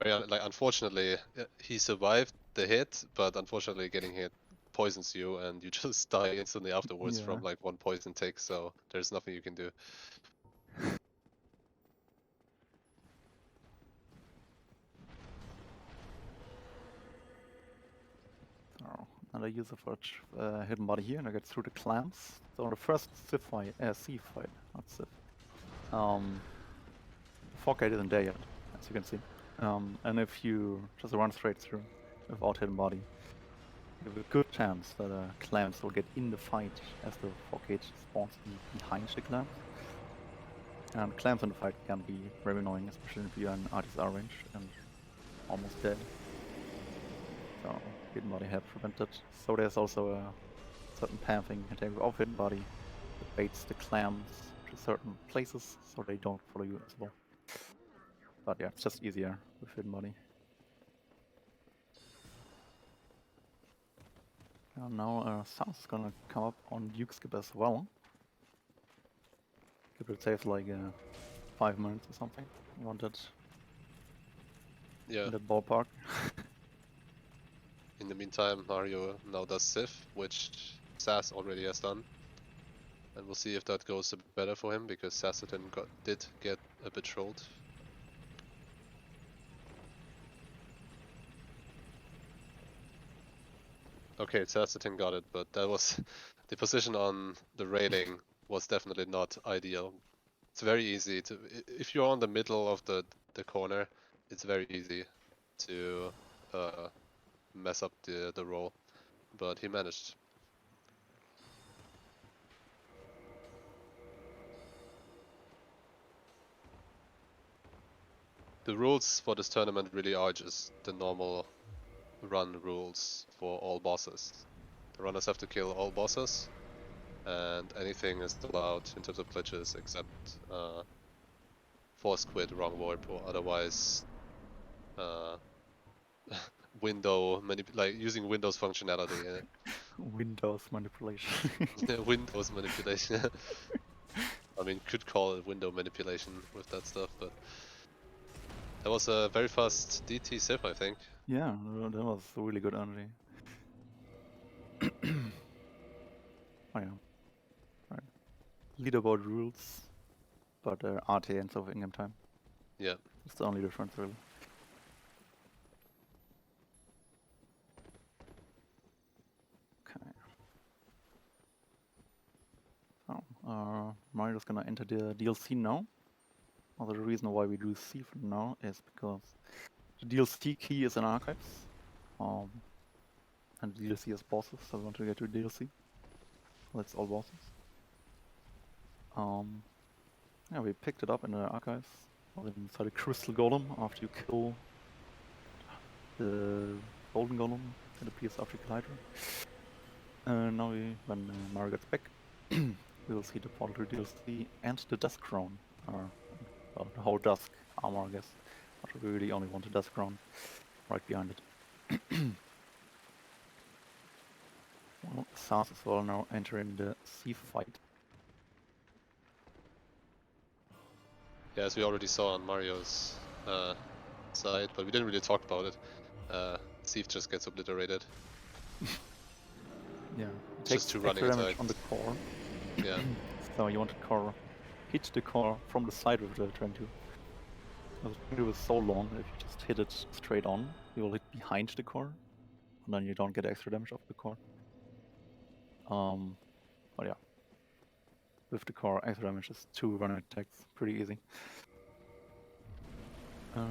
Very unfortunately, he survived the hit, but unfortunately getting hit poisons you and you just die instantly afterwards from like one poison tick, so there's nothing you can do. Oh, another user for hidden body here, and I get through the clams. So the first Sif fight, Sea fight, not Sif. Forkgate isn't there yet, as you can see. And if you just run straight through without hidden body, you have a good chance that clams will get in the fight as the Forkgate spawns behind the clams. And clams in the fight can be very annoying, especially if you're in RTSR range and almost dead. So hidden body helps prevent it. So there's also a certain path thing you can take without hidden body that baits the clams to certain places so they don't follow you as well. But yeah, it's just easier with hidden body. And now Saas is gonna come up on Duke Skip as well. It will save like 5 minutes or something. You want that? Yeah. In that ballpark. In the meantime, Mario now does Sif, which Saas already has done. And we'll see if that goes a bit better for him, because Saastutin did get a bit trolled. Okay, Saastutin got it, but that was the position on the railing was definitely not ideal. It's very easy to, if you're on the middle of the corner, it's very easy to mess up the roll, but he managed. The rules for this tournament really are just the normal run rules for all bosses. The runners have to kill all bosses, and anything is allowed in terms of glitches except force quit, wrong warp, or otherwise window like using Windows functionality. Windows manipulation. Windows manipulation. I mean, could call it window manipulation with that stuff, but that was a very fast DT Sif, I think. Yeah, that was really good energy. Oh yeah. Right. Leaderboard rules, but RT ends of in-game time. Yeah. It's the only difference, really. Okay. So, Mario's gonna enter the DLC now. Also, the reason why we do C for now is because the DLC key is in archives. And the DLC has bosses, so we want to get to DLC. That's all bosses. Yeah, we picked it up in the archives. Inside a Crystal Golem after you kill the Golden Golem that appears after you kill Hydra. Now when Mario gets back, we will see the Portal to DLC and the Dusk Crown. Well, the whole Dusk armor, I guess. But we really only want the Dusk Crown right behind it. Well, Saas as well now entering the sea fight. Yeah, as we already saw on Mario's side, but we didn't really talk about it. Thief just gets obliterated. Yeah, It's takes just 2 extra running damage attacks. on the core. Yeah. So you want to core, hit the core from the side with the 22. Because the 22 is so long that if you just hit it straight on, you will hit behind the core, and then you don't get extra damage off the core. But yeah, with the core, extra damage is 2 running attacks, pretty easy. Yeah,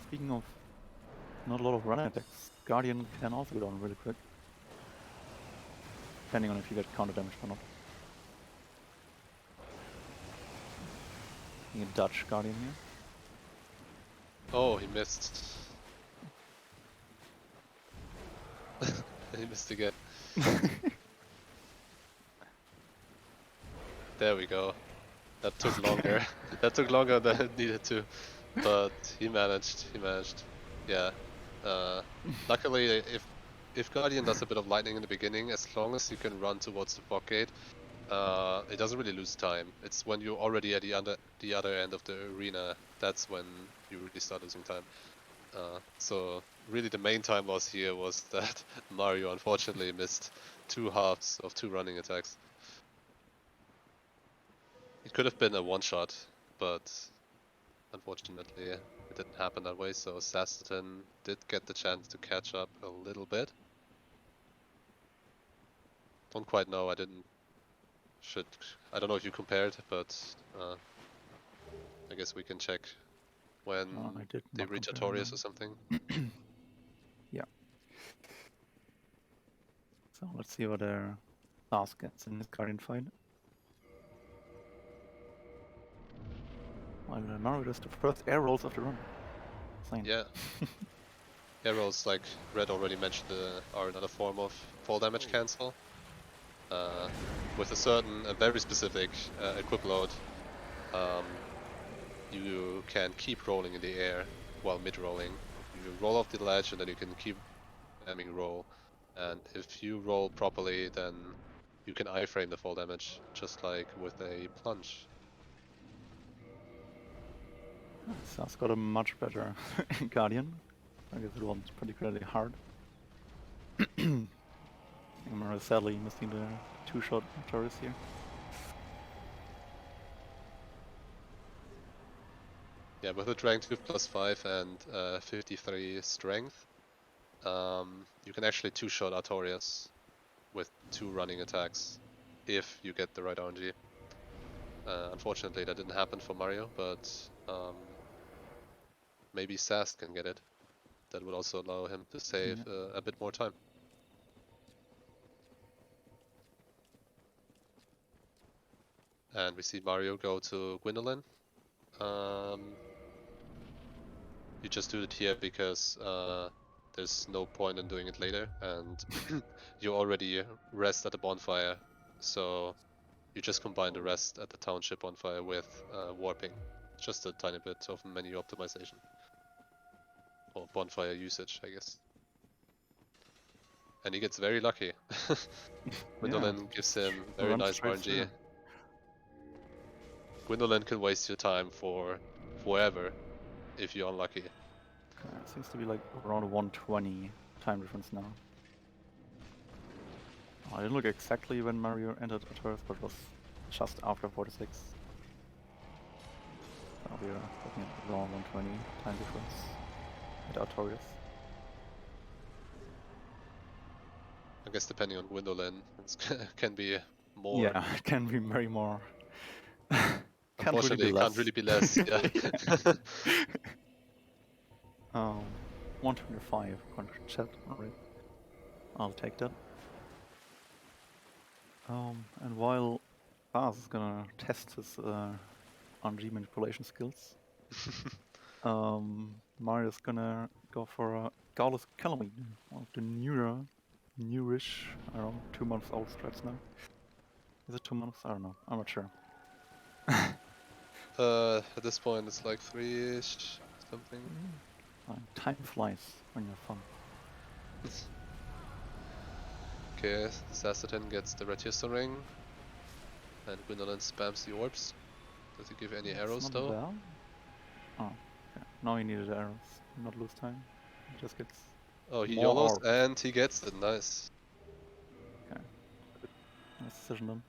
speaking of not a lot of running attacks, Guardian can also go down really quick, depending on if you get counter damage or not. You can dodge Guardian here. Oh, he missed. He missed again. There we go. That took longer. That took longer than it needed to, but he managed. He managed. Yeah. Luckily, if Guardian does a bit of lightning in the beginning, as long as you can run towards the fog gate, it doesn't really lose time. It's when you're already at the other end of the arena, that's when you really start losing time. So really the main time loss here was that Mario unfortunately missed 2 halves of 2 running attacks. It could have been a one-shot, but unfortunately it didn't happen that way, so Saastutin did get the chance to catch up a little bit. Don't quite know, I don't know if you compared, but I guess we can check when they reach a Taurus or something. Yeah. So let's see what their task gets in this Guardian fight. Well, Mario does the first air rolls of the run. Insane. Yeah. Air rolls, like Red already mentioned, are another form of fall damage cancel. With a very specific equip load, you can keep rolling in the air while mid-rolling. You roll off the ledge and then you can keep spamming roll. And if you roll properly, then you can iframe the fall damage, just like with a plunge. Sa's got a much better Guardian. I guess it wasn't particularly hard. Mario sadly missing the 2-shot Taurus here. Yeah, with a Dragon Tooth +5 and 53 strength, you can actually 2-shot Artorias with 2 running attacks if you get the right RNG. Unfortunately that didn't happen for Mario, but maybe Sast can get it. That would also allow him to save a bit more time. And we see Mario go to Gwendolyn. You just do it here because there's no point in doing it later, and you already rest at the bonfire, so you just combine the rest at the township bonfire with warping. Just a tiny bit of menu optimization. Or bonfire usage, I guess. And he gets very lucky. Gwendolyn gives him very nice RNG. Gwendolyn can waste your time for forever if you're unlucky. It seems to be like around 120 time difference now. I didn't look exactly when Mario entered Artorias, but it was just after 46. So we are looking at around 120 time difference at Artorias. I guess depending on Gwendolyn, it can be more. Yeah, it can be very more. Unfortunately, it can't really be less. Yeah. 125 contract chat. Alright, I'll take that. And while Baz is gonna test his RNG manipulation skills, Mario's gonna go for a Gaules Calamine, one of the newish, I don't know, 2 months old strats now. Is it 2 months? I don't know, I'm not sure. At this point it's like 3-ish, something. Time flies when you're fun. Okay, Saastutin gets the Retierster ring, and Gwendolyn spams the orbs. Does he give any arrows though? Oh, okay. Now he needed arrows. not lose time. He just gets Oh, he more YOLOs orbs. and he gets it. Nice. Okay. Nice decision then.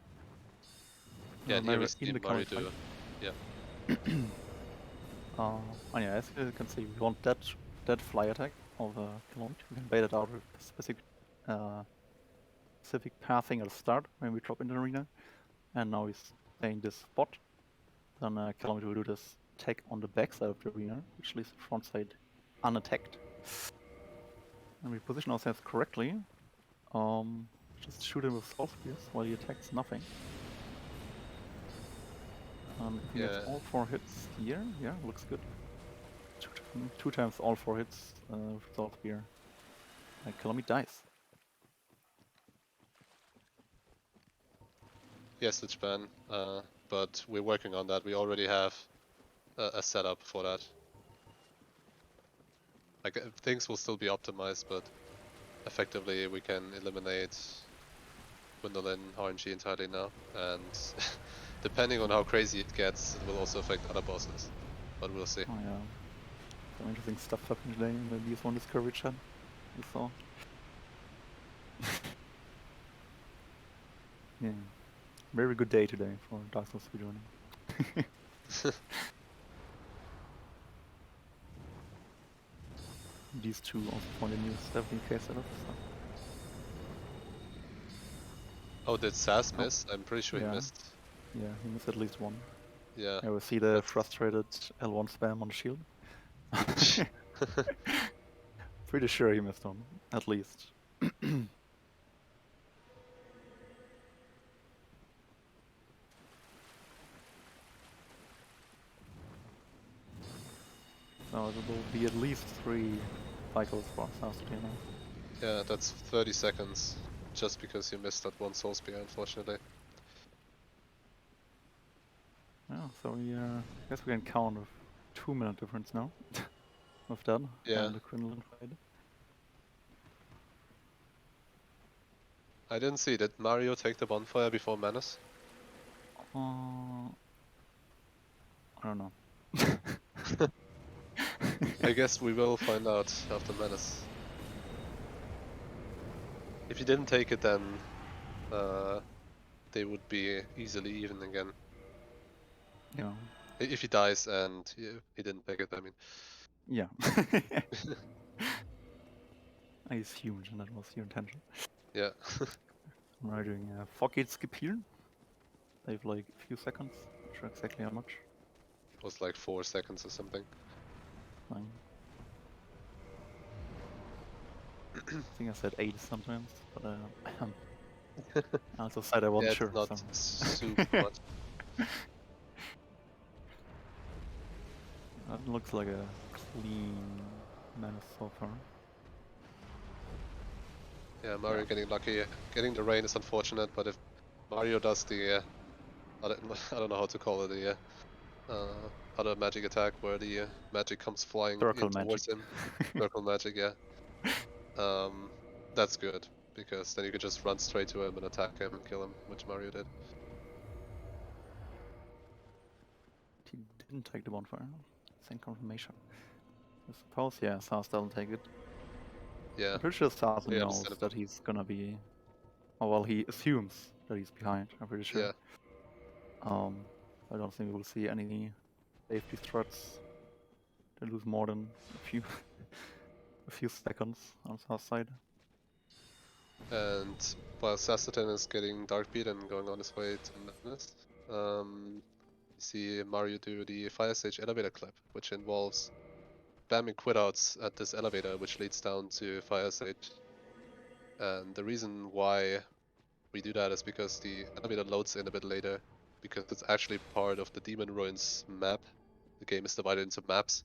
Yeah, and here we see in the Mario current fight. do. Yeah. And yeah, as you can see, we want that fly attack of kilometer. We can bait it out with specific pathing at the start when we drop into the arena. And now he's playing this spot. Then kilometer will do this attack on the backside of the arena, which leaves the front side unattacked. And we position ourselves correctly. Just shoot him with soul spears while he attacks nothing. If he gets all 4 hits here, yeah, looks good. Two times all 4 hits with soul spear. Kilometer dies. Yes, Switch ban, but we're working on that. We already have a setup for that. Like, things will still be optimized, but effectively we can eliminate Gwendolyn RNG entirely now, and depending on how crazy it gets, it will also affect other bosses, but we'll see. Oh yeah, some interesting stuff happened today in the DS1 Discovery chat. You saw. Yeah, very good day today for Dark Souls speedrunning. These two also found a new 70k setup. So. Oh, did Sass miss? I'm pretty sure he missed. Yeah, he missed at least one. Yeah. I will see the frustrated L1 spam on the shield. Pretty sure he missed one, at least. So it will be at least 3 cycles for Saastutin now. Yeah, that's 30 seconds, just because you missed that one soul spear, unfortunately. Yeah, so we I guess we can count with 2-minute difference now. With that, and the Quinlan fight. I didn't see. Did Mario take the bonfire before Menace? I don't know. I guess we will find out after Menace. If he didn't take it, then they would be easily even again. Yeah. If he dies and he didn't take it, I mean. Yeah. I assumed that was your intention. Yeah. We're doing a Foggate skip here. They have like a few seconds, not sure exactly how much. It was like 4 seconds or something. Fine. I think I said 8 sometimes, but I also said I wasn't sure. Not so. super much. That looks like a clean Menace so far. Yeah, Mario getting lucky. Getting the rain is unfortunate, but if Mario does the I don't know how to call it, the other magic attack where the magic comes flying in towards him. Circle magic, yeah. That's good, because then you can just run straight to him and attack him and kill him, which Mario did. He didn't take the bonfire. Same confirmation. I suppose, yeah, Sass doesn't take it. Yeah. I'm pretty sure Sass knows that he's gonna be... Oh, well, he assumes that he's behind, I'm pretty sure. Yeah. I don't think we will see any safety threats. They lose more than a few seconds on Sass' side. And while Saastutin is getting Dark Beat and going on his way to Madness, you see Mario do the Fire Stage elevator clip, which involves spamming quit-outs at this elevator, which leads down to Fire Stage. And the reason why we do that is because the elevator loads in a bit later, because it's actually part of the Demon Ruins map. The game is divided into maps,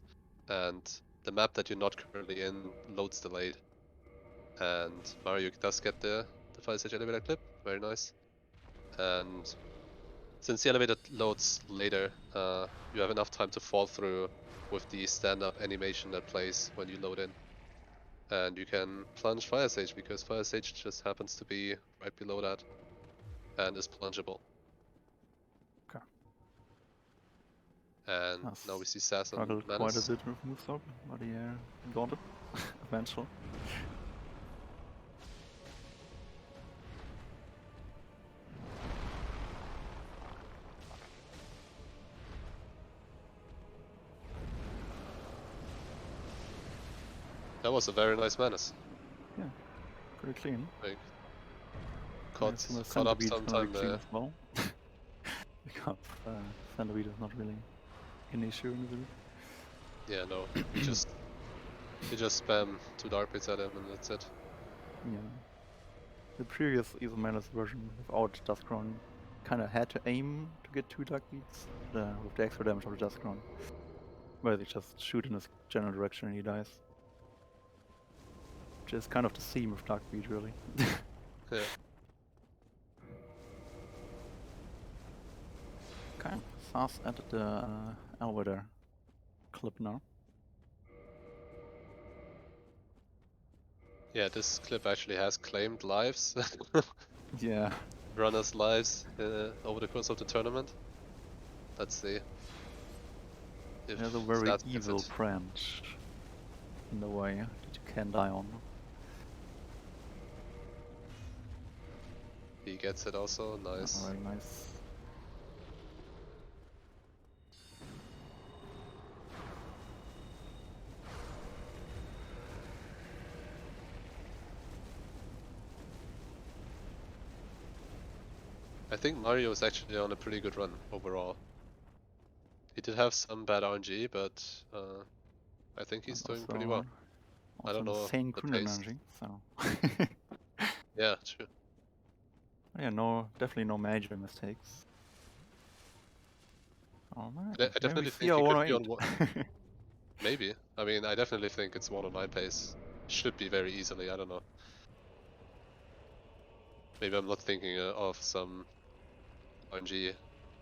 and the map that you're not currently in loads delayed. And Mario does get the Fire Stage elevator clip, very nice. And since the elevator loads later, you have enough time to fall through with the stand-up animation that plays when you load in. And you can plunge Fire Stage, because Fire Stage just happens to be right below that and is plungeable. Okay. And now we see Saastutin struggled quite a bit with Movestock, but he got it eventually. That was a very nice menace. Yeah, pretty clean. Like, caught up sometime there. As well. Because Centipede is not really an issue in the build. Yeah, no. You just spam 2 Dark Pits at him and that's it. Yeah. The previous Evil Menace version without Duskground kinda had to aim to get 2 Dark Beats with the extra damage of the Duskground. Where they just shoot in his general direction and he dies. Which is kind of the theme of Dark Beat, really. Yeah. Okay, Saas at the elevator clip now. Yeah, this clip actually has claimed lives. Yeah. Runners' lives over the course of the tournament. Let's see. If there's a very evil branch in the way that you can die on. He gets it also, nice. Very nice. I think Mario is actually on a pretty good run overall. He did have some bad RNG, but I think he's doing pretty well. I don't know insane the pace. energy, so. Yeah, true. Yeah, definitely no major mistakes. Oh man, I definitely think he could be on one. Maybe. I mean, I definitely think it's 109 pace. Should be very easily. I don't know. Maybe I'm not thinking of some RNG,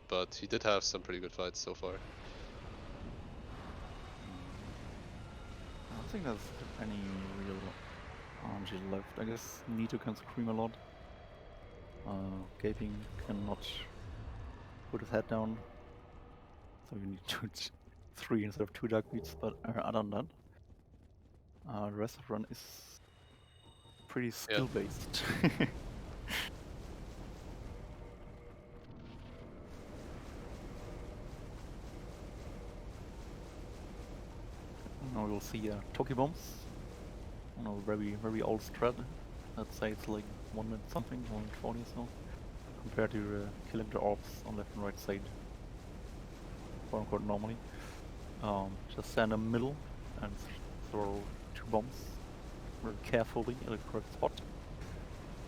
but he did have some pretty good fights so far. I don't think there's any real RNG left. I guess Nito can scream a lot. Gaping cannot put his head down. So you need to 3 instead of 2 Dark Beats, but other than that, the rest of the run is pretty skill based. Now we'll see Toki Bombs on a very old strat. Let's say it's like 1 minute something, 1 minute 40 or so, compared to killing the orbs on left and right side, quote unquote normally. Just stand in the middle and throw 2 bombs very carefully at the correct spot.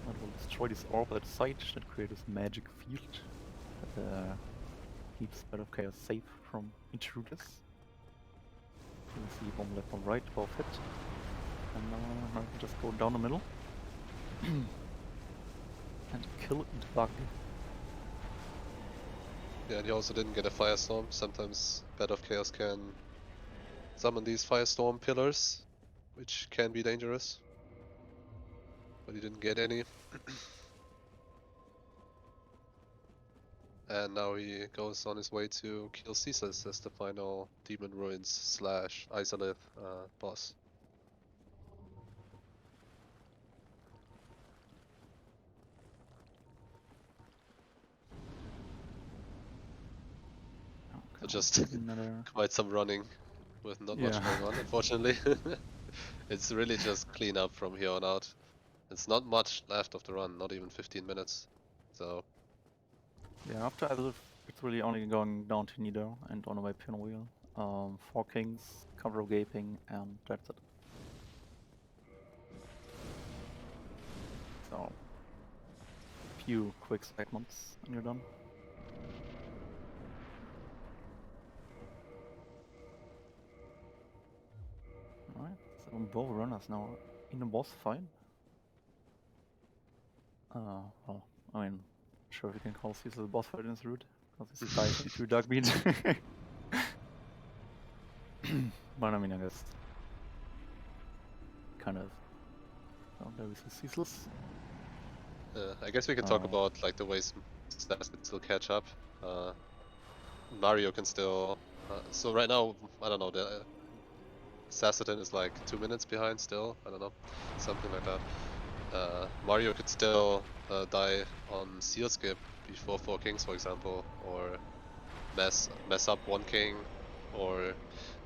That will destroy this orb at the side that creates this magic field that keeps Bat of Chaos safe from intruders. You can see bomb left, bomb right, both hit. And now we just go down the middle and kill the bug. Yeah, and he also didn't get a Firestorm. Sometimes Bat of Chaos can summon these Firestorm pillars, which can be dangerous. But he didn't get any. And now he goes on his way to kill Caesars as the final Demon Ruins / Isolith boss. So just quite some running with not much going on, unfortunately. It's really just clean up from here on out. It's not much left of the run, not even 15 minutes. So yeah, after Isolith, it's really only going down to Nido and on the way Pinwheel. 4 Kings, cover of Gaping, and that's it. So, a few quick segments and you're done. Alright, so both runners now in a boss fight. Well, I mean, sure we can call Caesar the boss fight in this route, because he's diving 2 Dark Beats. But I mean, I guess kind of. Oh, there we see Ceaseless. I guess we can talk about like the ways Stas can still catch up. Mario can still So right now, I don't know, the Saastutin is like 2 minutes behind still, I don't know, something like that. Mario could still die on Seal Skip before 4 Kings, for example, or mess up 1 King, or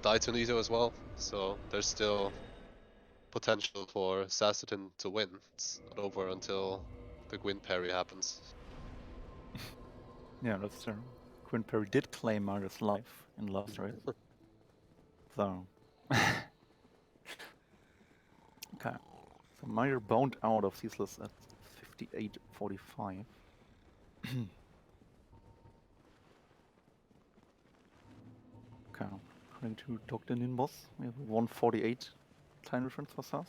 die to Nito as well, so there's still potential for Saastutin to win. It's not over until the Gwyn parry happens. Yeah, that's true. Gwyn parry did claim Mario's life in the last race. So... okay. So Mario boned out of Ceaseless at 58.45. Okay. According to Dr. Ninbos, we have 148 time difference for Sass.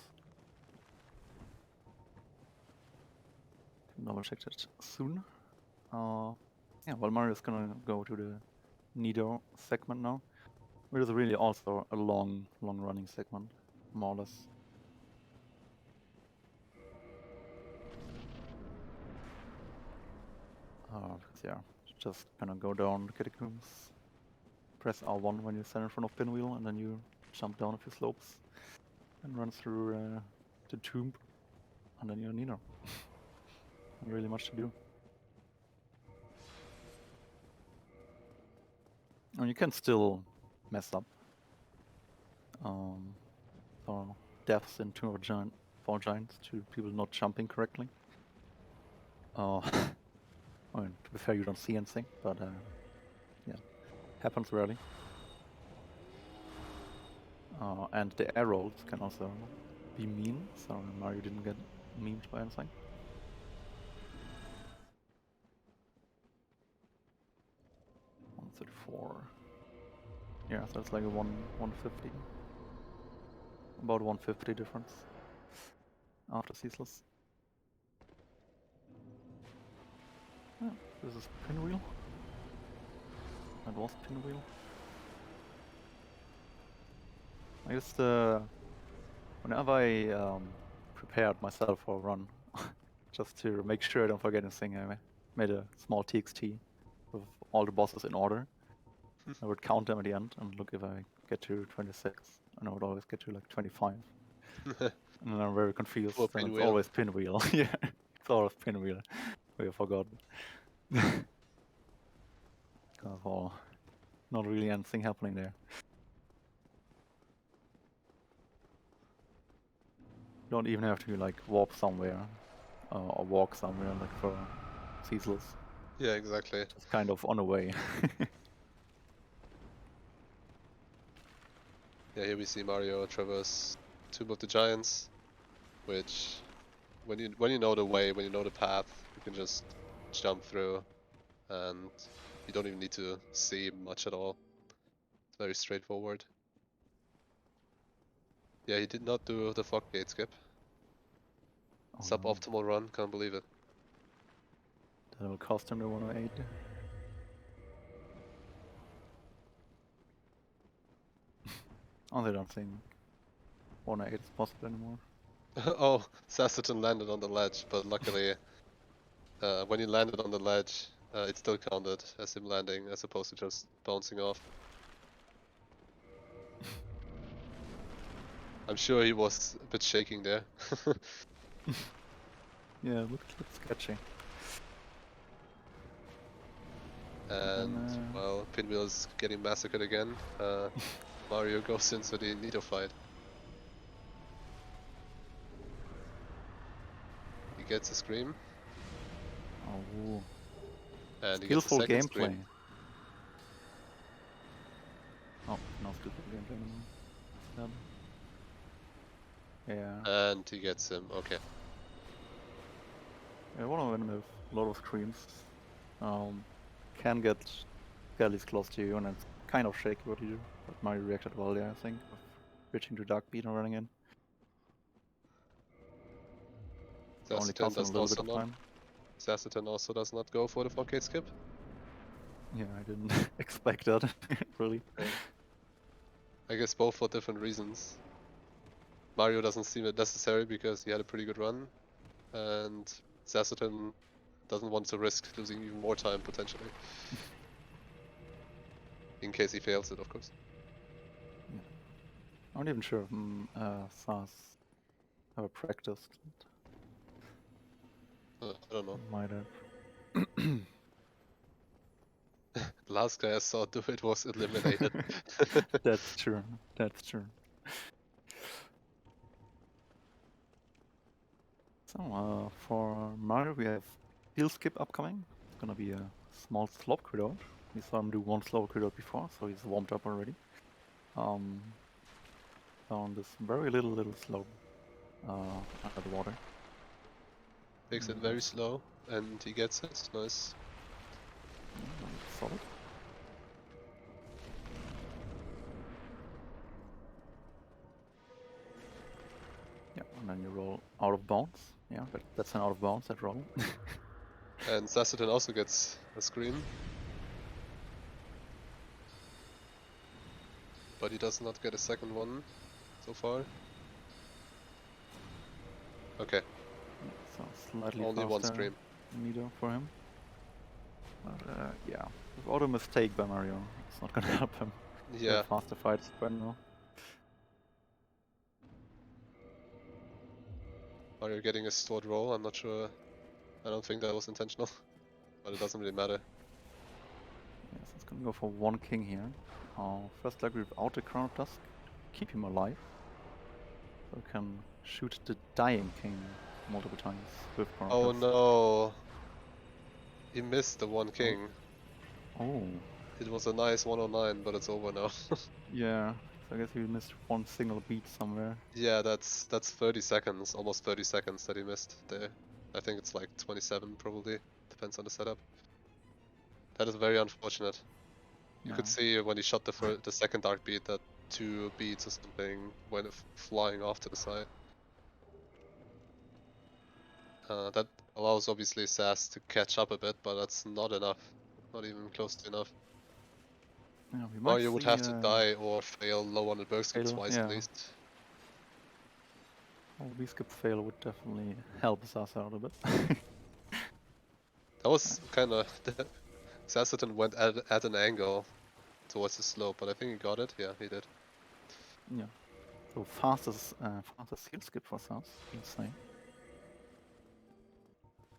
Double check that soon. Yeah, well, Mario's gonna go to the Nido segment now, which is really also a long running segment, more or less. Yeah, just gonna go down the catacombs, press R1 when you stand in front of Pinwheel, and then you jump down a few slopes and run through the tomb, and then you're Nino. Not really much to do. And you can still mess up. Or deaths in Tomb of Four Giants to people not jumping correctly. I mean, to be fair, you don't see anything, but yeah, happens rarely. And the air rolls can also be mean, so Mario didn't get memed by anything. Yeah, so it's like a 150. About 150 difference after Ceaseless. Yeah, this is Pinwheel. That was Pinwheel. I used to, whenever I prepared myself for a run, just to make sure I don't forget anything, I made a small TXT with all the bosses in order. I would count them at the end and look if I get to 26, and I would always get to like 25. And then I'm very confused, and it's always Pinwheel. Yeah, it's always Pinwheel. We forgot. Well, not really anything happening there. You don't even have to like warp somewhere or walk somewhere like for Ceaseless. Yeah, exactly. Just kind of on the way. Yeah, here we see Mario traverse Tomb of the Giants, which when you know the way, when you know the path, you can just jump through, and you don't even need to see much at all. It's very straightforward. Yeah, he did not do the fog gate skip. Oh, Suboptimal run, can't believe it. That will cost him the 108. I don't think 108 is possible anymore. Oh, Saastutin landed on the ledge, but luckily, when he landed on the ledge, it still counted as him landing, as opposed to just bouncing off. I'm sure he was a bit shaking there. Yeah, it looked sketchy. And, well, Pinwheel's getting massacred again. Mario goes into the Nido fight. He gets a scream. Oh. And he gets a Skillful second gameplay. scream. Oh, no skillful gameplay anymore. Yeah. And he gets him, okay. Yeah, one of them with a lot of screams. Can get fairly close to you, and it's kind of shaky what you do. But Mario reacted well there, I think, of switching to Dark Beat and running in. It only costs him a little bit of time. Saastutin also does not go for the 4K skip. Yeah, I didn't expect that, really. I guess both for different reasons. Mario doesn't seem it necessary because he had a pretty good run, and Saastutin doesn't want to risk losing even more time potentially. in case he fails it, of course. Yeah. I'm not even sure if Saas ever practiced. I don't know. Might have. The last guy I saw do it was eliminated. That's true. That's true. So, for Mario, we have Heal Skip upcoming. It's gonna be a small slope crit. We saw him do one slope crit before, so he's warmed up already. On this very little slope under the water. Takes it very slow, and he gets it. Nice. Solid. Yeah, and then you roll out of bounds. Yeah, that's an out of bounds, that roll. And Saastutin also gets a screen. But he does not get a second one so far. Okay. So slightly only one faster scream meter for him. But yeah, without a mistake by Mario, it's not gonna help him. Yeah. Faster fights right now. Mario getting a stored roll, I'm not sure. I don't think that was intentional. But it doesn't really matter. Yes, it's gonna go for one king here. First luck without the Crown of Dusk, keep him alive. So we can shoot the dying king multiple times with Crown of Oh Dusk. no! He missed the one king. Oh. It was a nice 109, but it's over now. Yeah, so I guess he missed one single beat somewhere. Yeah, that's 30 seconds, almost 30 seconds that he missed there. I think it's like 27 probably, depends on the setup. That is very unfortunate. You could see when he shot the second dark beat that 2 beats or something went flying off to the side. That allows obviously Sass to catch up a bit, but that's not enough. Not even close to enough. Yeah, we might Mario would have to die or fail low on the berg skip twice at least. A V-skip fail would definitely help Sass out a bit. That was kinda... Saastutin went at an angle towards the slope, but I think he got it. Yeah, he did. Yeah. So fastest heal skip for Sass, insane.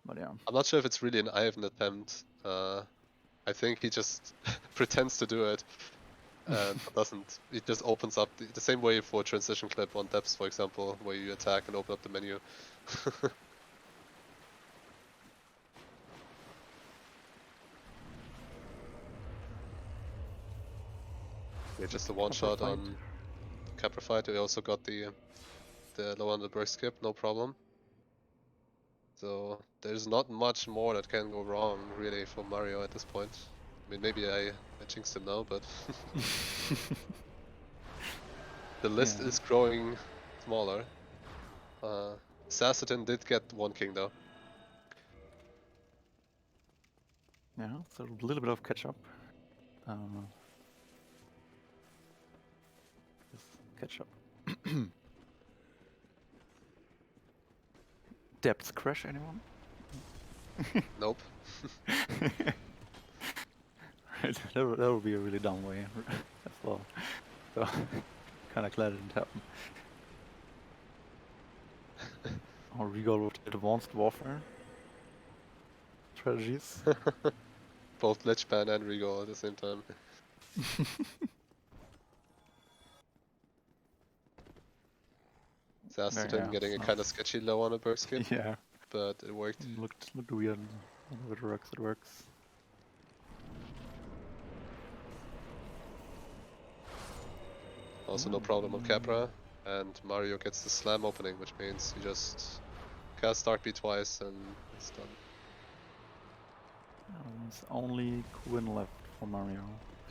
But yeah. I'm not sure if it's really an Ivan attempt. I think he just pretends to do it and doesn't. It just opens up the same way for transition clip on depths, for example, where you attack and open up the menu. Yeah, just a one shot on Capra fight. We also got the low on the berg skip, no problem. So there's not much more that can go wrong really for Mario at this point. I mean, maybe I jinxed him now, but the list is growing smaller. Saastutin did get one king though. Yeah, so a little bit of catch up. Just catch up. Depths crash, anyone? Nope. Right, that would be a really dumb way as well. So, kinda glad it didn't happen. Or Regal with advanced warfare strategies. Both Lichban and Regal at the same time. Saastutin getting a kind of sketchy low on a berg skip. Yeah. But it worked. Looked weird. If it works, it works. Also no problem on Capra. And Mario gets the slam opening, which means you just cast Dark Beat twice and it's done. There's only Quinn left for Mario.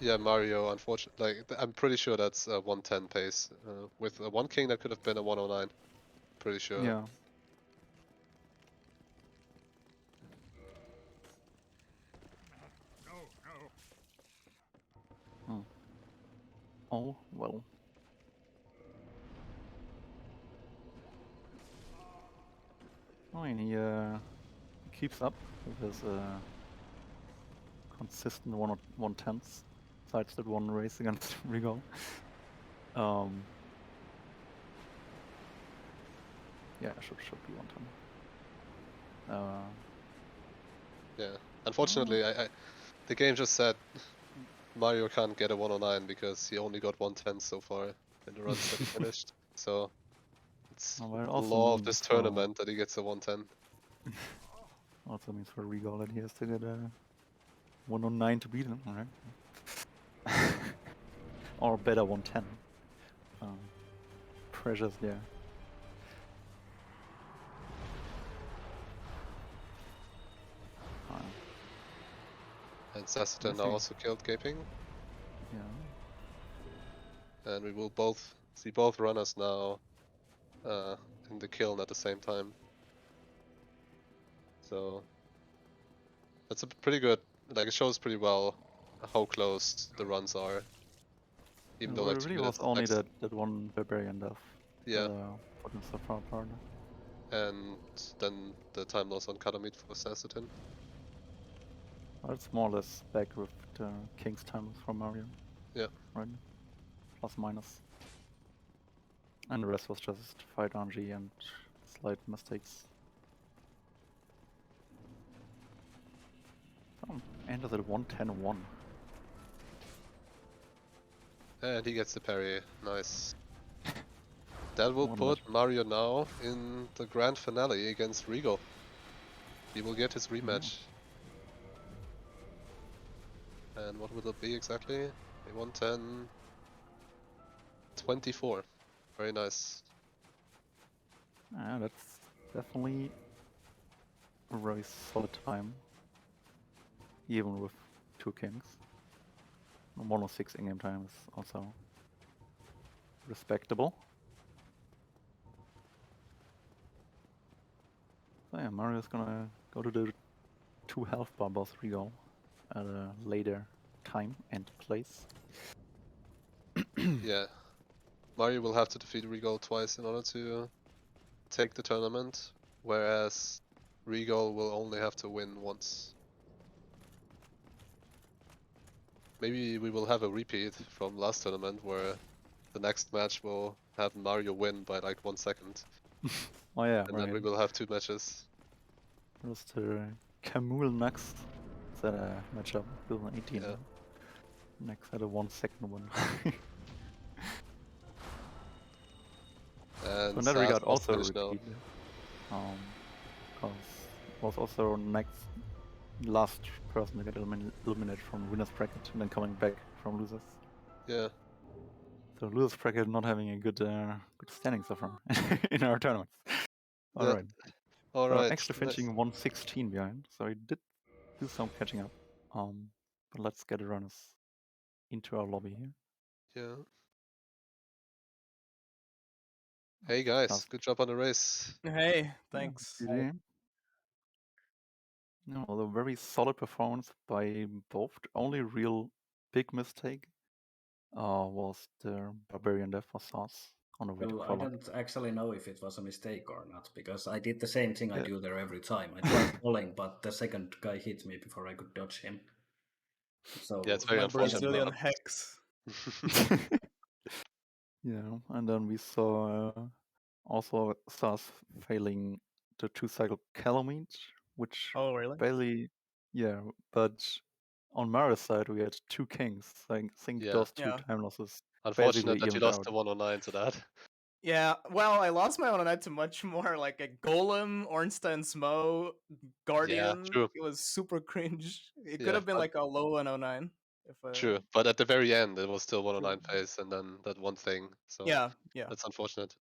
Yeah, Mario, unfortunately, like, I'm pretty sure that's a 110 pace. With a 1 king, that could have been a 109. Pretty sure. Yeah. Oh, well. I mean, he keeps up with his consistent 110s. besides that one race against Regal. Yeah, should be 110. Yeah. Unfortunately, the game just said Mario can't get a 109 because he only got 110 so far in the runs that he finished. So it's the law of this tournament that he gets a 110. Also means for Regal that he has to get a 109 to beat him, right? Or better 110. Pressures there. And Saastutin now also killed Gaping. Yeah. And we will both see both runners now in the kiln at the same time. So that's a pretty good, like it shows pretty well how close the runs are. Even though like 2 really minutes was only that one barbarian death. Yeah. Put us so far apart. And then the time loss on Kalamit for Saastutin. Well, it's more or less back with the King's time loss from Mario. Yeah. Right. Plus minus. And the rest was just fight RNG and slight mistakes. So, ended at 110-1. And he gets the parry. Nice. That will put Mario now in the grand finale against Regal. He will get his rematch. And what will it be exactly? A 110... 24. Very nice. Yeah, that's definitely a very solid time. Even with 2 kings. 106 in-game time is also respectable. So yeah, Mario's gonna go to the 2 health bar boss Regal at a later time and place. Yeah. Mario will have to defeat Regal twice in order to take the tournament, whereas Regal will only have to win once. Maybe we will have a repeat from last tournament where the next match will have Mario win by like 1 second. Oh yeah, and then we will have 2 matches. It was the Camille next that matchup, 2018. Yeah. Next had a 1 second win. And so in that regard, also repeat. Because was also last person to get eliminated from winners bracket and then coming back from losers. Yeah. So losers bracket not having a good standing so far in our tournaments. Alright. Alright. So actually finishing 116 behind, so he did do some catching up. But let's get the runners into our lobby here. Yeah. Hey guys, good job on the race. Hey, thanks. Yeah, no, a very solid performance by both. The only real big mistake was the Barbarian Death for Saas on the way to I don't actually know if it was a mistake or not, because I did the same thing I do there every time. I tried falling, but the second guy hit me before I could dodge him. So yeah, it's very unfortunate. Brazilian hex. Yeah, and then we saw also Saas failing the 2-cycle Calamite, which barely, but on Mario's side we had 2 kings. I think those 2 time losses. Unfortunate that you lost the 109 to that. Yeah, well, I lost my 109 to much more, like a Golem, Ornstein Smo, Guardian. Yeah, true. It was super cringe. It could have been like a low 109. True, but at the very end it was still 109 phase and then that one thing. So yeah. That's unfortunate.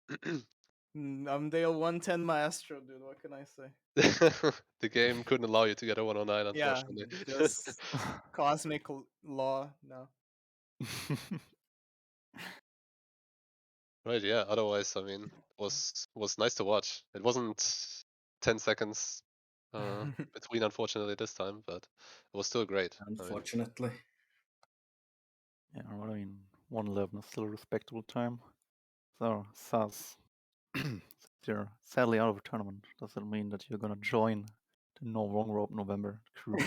I'm the 110 maestro, dude. What can I say? The game couldn't allow you to get a 109, unfortunately. Yeah, just cosmic law now. Right, yeah. Otherwise, I mean, was nice to watch. It wasn't 10 seconds between, unfortunately, this time, but it was still great. Unfortunately. Yeah, well, I mean, 111 is still a respectable time. So, Saas, you're sadly out of the tournament. Does that mean that you're gonna join The No Wrong Rope November crew.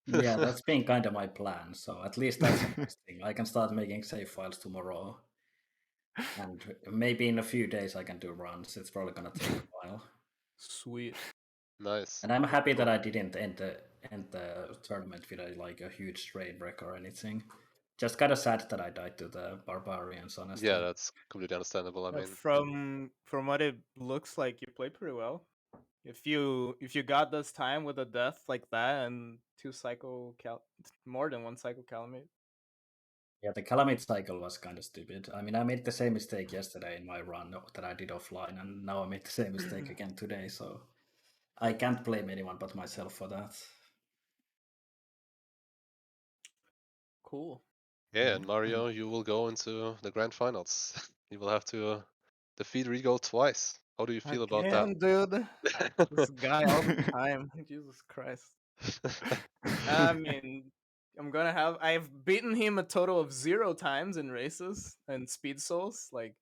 Yeah, that's been kind of my plan. So at least that's a nice thing. I can start making save files tomorrow. And maybe in a few days I can do runs. It's probably gonna take a while. Sweet. Nice. And I'm happy that I didn't end the tournament with a huge raid wreck or anything. Just kind of sad that I died to the barbarians, honestly. Yeah, that's completely understandable. I mean, From what it looks like, you played pretty well. If you got this time with a death like that and more than one cycle calamite. Yeah, the calamite cycle was kind of stupid. I mean, I made the same mistake yesterday in my run that I did offline, and now I made the same mistake again today. So I can't blame anyone but myself for that. Cool. yeah, and Mario, you will go into the grand finals. You will have to defeat Regal twice. How do you feel about Again, dude. This guy all the time. Jesus Christ. I mean, I've beaten him a total of 0 times in races and speed souls. Like,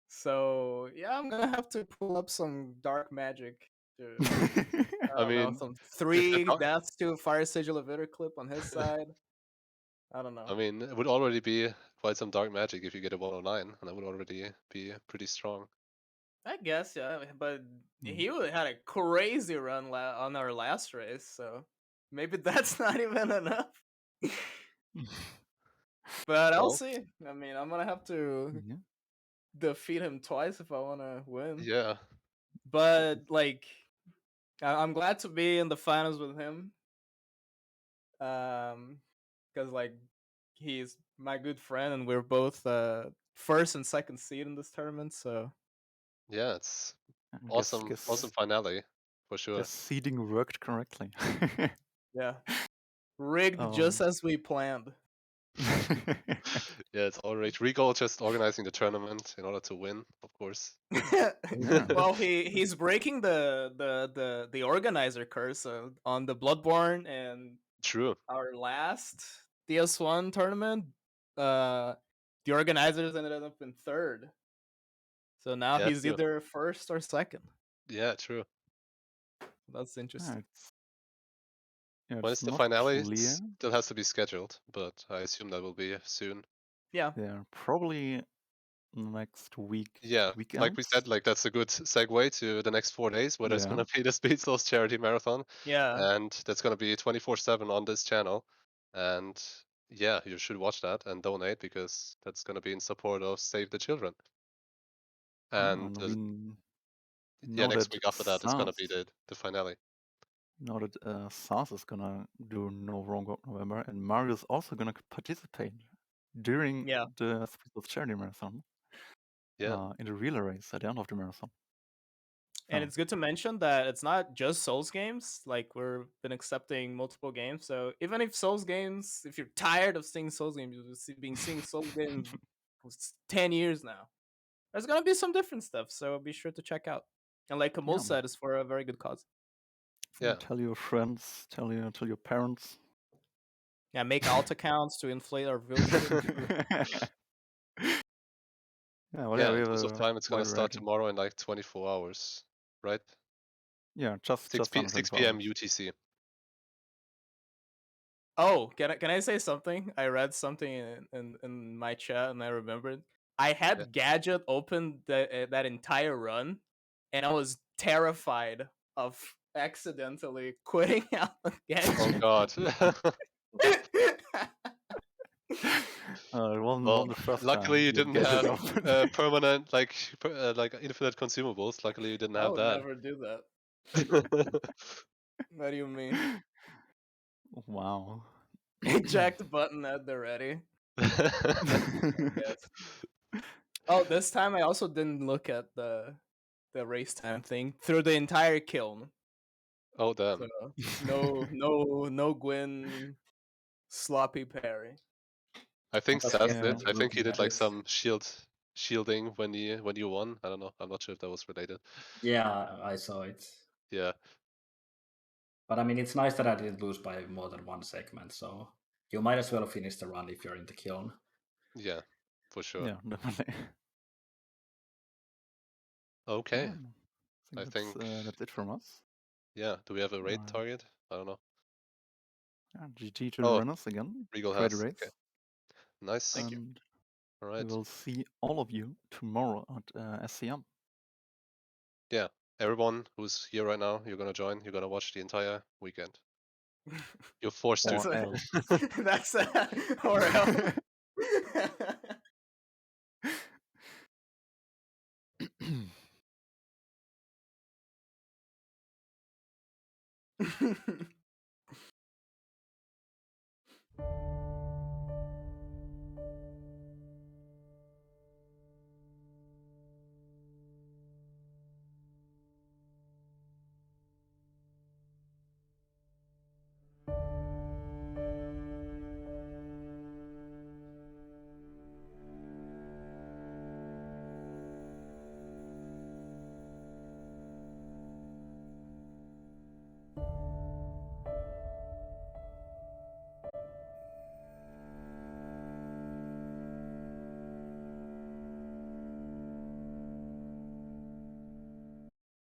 so yeah, I'm gonna have to pull up some dark magic. I don't know, some 3 deaths to Fire Sigil of Clip on his side. I don't know. I mean, it would already be quite some dark magic if you get a 109, and that would already be pretty strong. I guess, yeah, but he had a crazy run on our last race, so maybe that's not even enough. But I'll see. I mean, I'm gonna have to defeat him twice if I want to win. Yeah. But like, I'm glad to be in the finals with him. Because like, he's my good friend, and we're both first and second seed in this tournament. So yeah, it's awesome finale for sure. The seeding worked correctly. Yeah, rigged just as we planned. Yeah, it's all rigged. Regal just organizing the tournament in order to win, of course. Well, he's breaking the organizer curse on the Bloodborne and True. Our last DS1 tournament, the organizers ended up in 3rd. So now he's either 1st or 2nd. Yeah, true. That's interesting. When it's the finale, it still has to be scheduled, but I assume that will be soon. Yeah. Yeah, probably next week. Yeah, weekends. like we said, like that's a good segue to the next 4 days, where there's gonna be the Speed Souls charity marathon. Yeah. And that's gonna be 24/7 on this channel. And yeah, you should watch that and donate, because that's gonna be in support of Save the Children. And next week after that is gonna be the finale. Now that Saas is gonna do No Wrong Rope November, and Mario's also gonna participate during the Speed Souls charity marathon. Yeah. In the relay race at the end of the marathon. And it's good to mention that it's not just Souls games. Like, we've been accepting multiple games. So even if Souls games, if you're tired of seeing Souls games, you've been seeing Souls games for 10 years now. There's gonna be some different stuff, so be sure to check out. And like Kamul said, it's for a very good cause. Yeah. Tell your friends, tell your parents. Yeah, make alt accounts to inflate our viewership. Yeah, in terms of time, it's gonna start tomorrow in like 24 hours, right? Yeah, just 6 p.m. UTC. Oh, can I say something? I read something in my chat and I remembered. I had Gadget open that entire run, and I was terrified of accidentally quitting out of Gadget. Oh God. It wasn't the first luckily time you didn't have permanent like infinite consumables. Luckily you didn't have that. I would never do that. What do you mean? Wow. Eject button at the ready. Oh, this time I also didn't look at the race time thing through the entire kiln. Oh damn. So, no Gwyn sloppy parry. I think Sass did. I think he did like some shielding when you won. I don't know. I'm not sure if that was related. Yeah, I saw it. Yeah. But I mean, it's nice that I didn't lose by more than one segment, so you might as well finish the run if you're in the kiln. Yeah, for sure. Yeah, definitely. Okay. I think that's it from us. Yeah, do we have a raid Alright. target? I don't know. Yeah, GG to the Oh, runners again. Regal Great has. race. Okay. Nice. Thank you. And All we right. will see all of you tomorrow at SCM. Yeah, everyone who's here right now, you're gonna join. You're gonna watch the entire weekend. You're forced Or to. else. That's or else.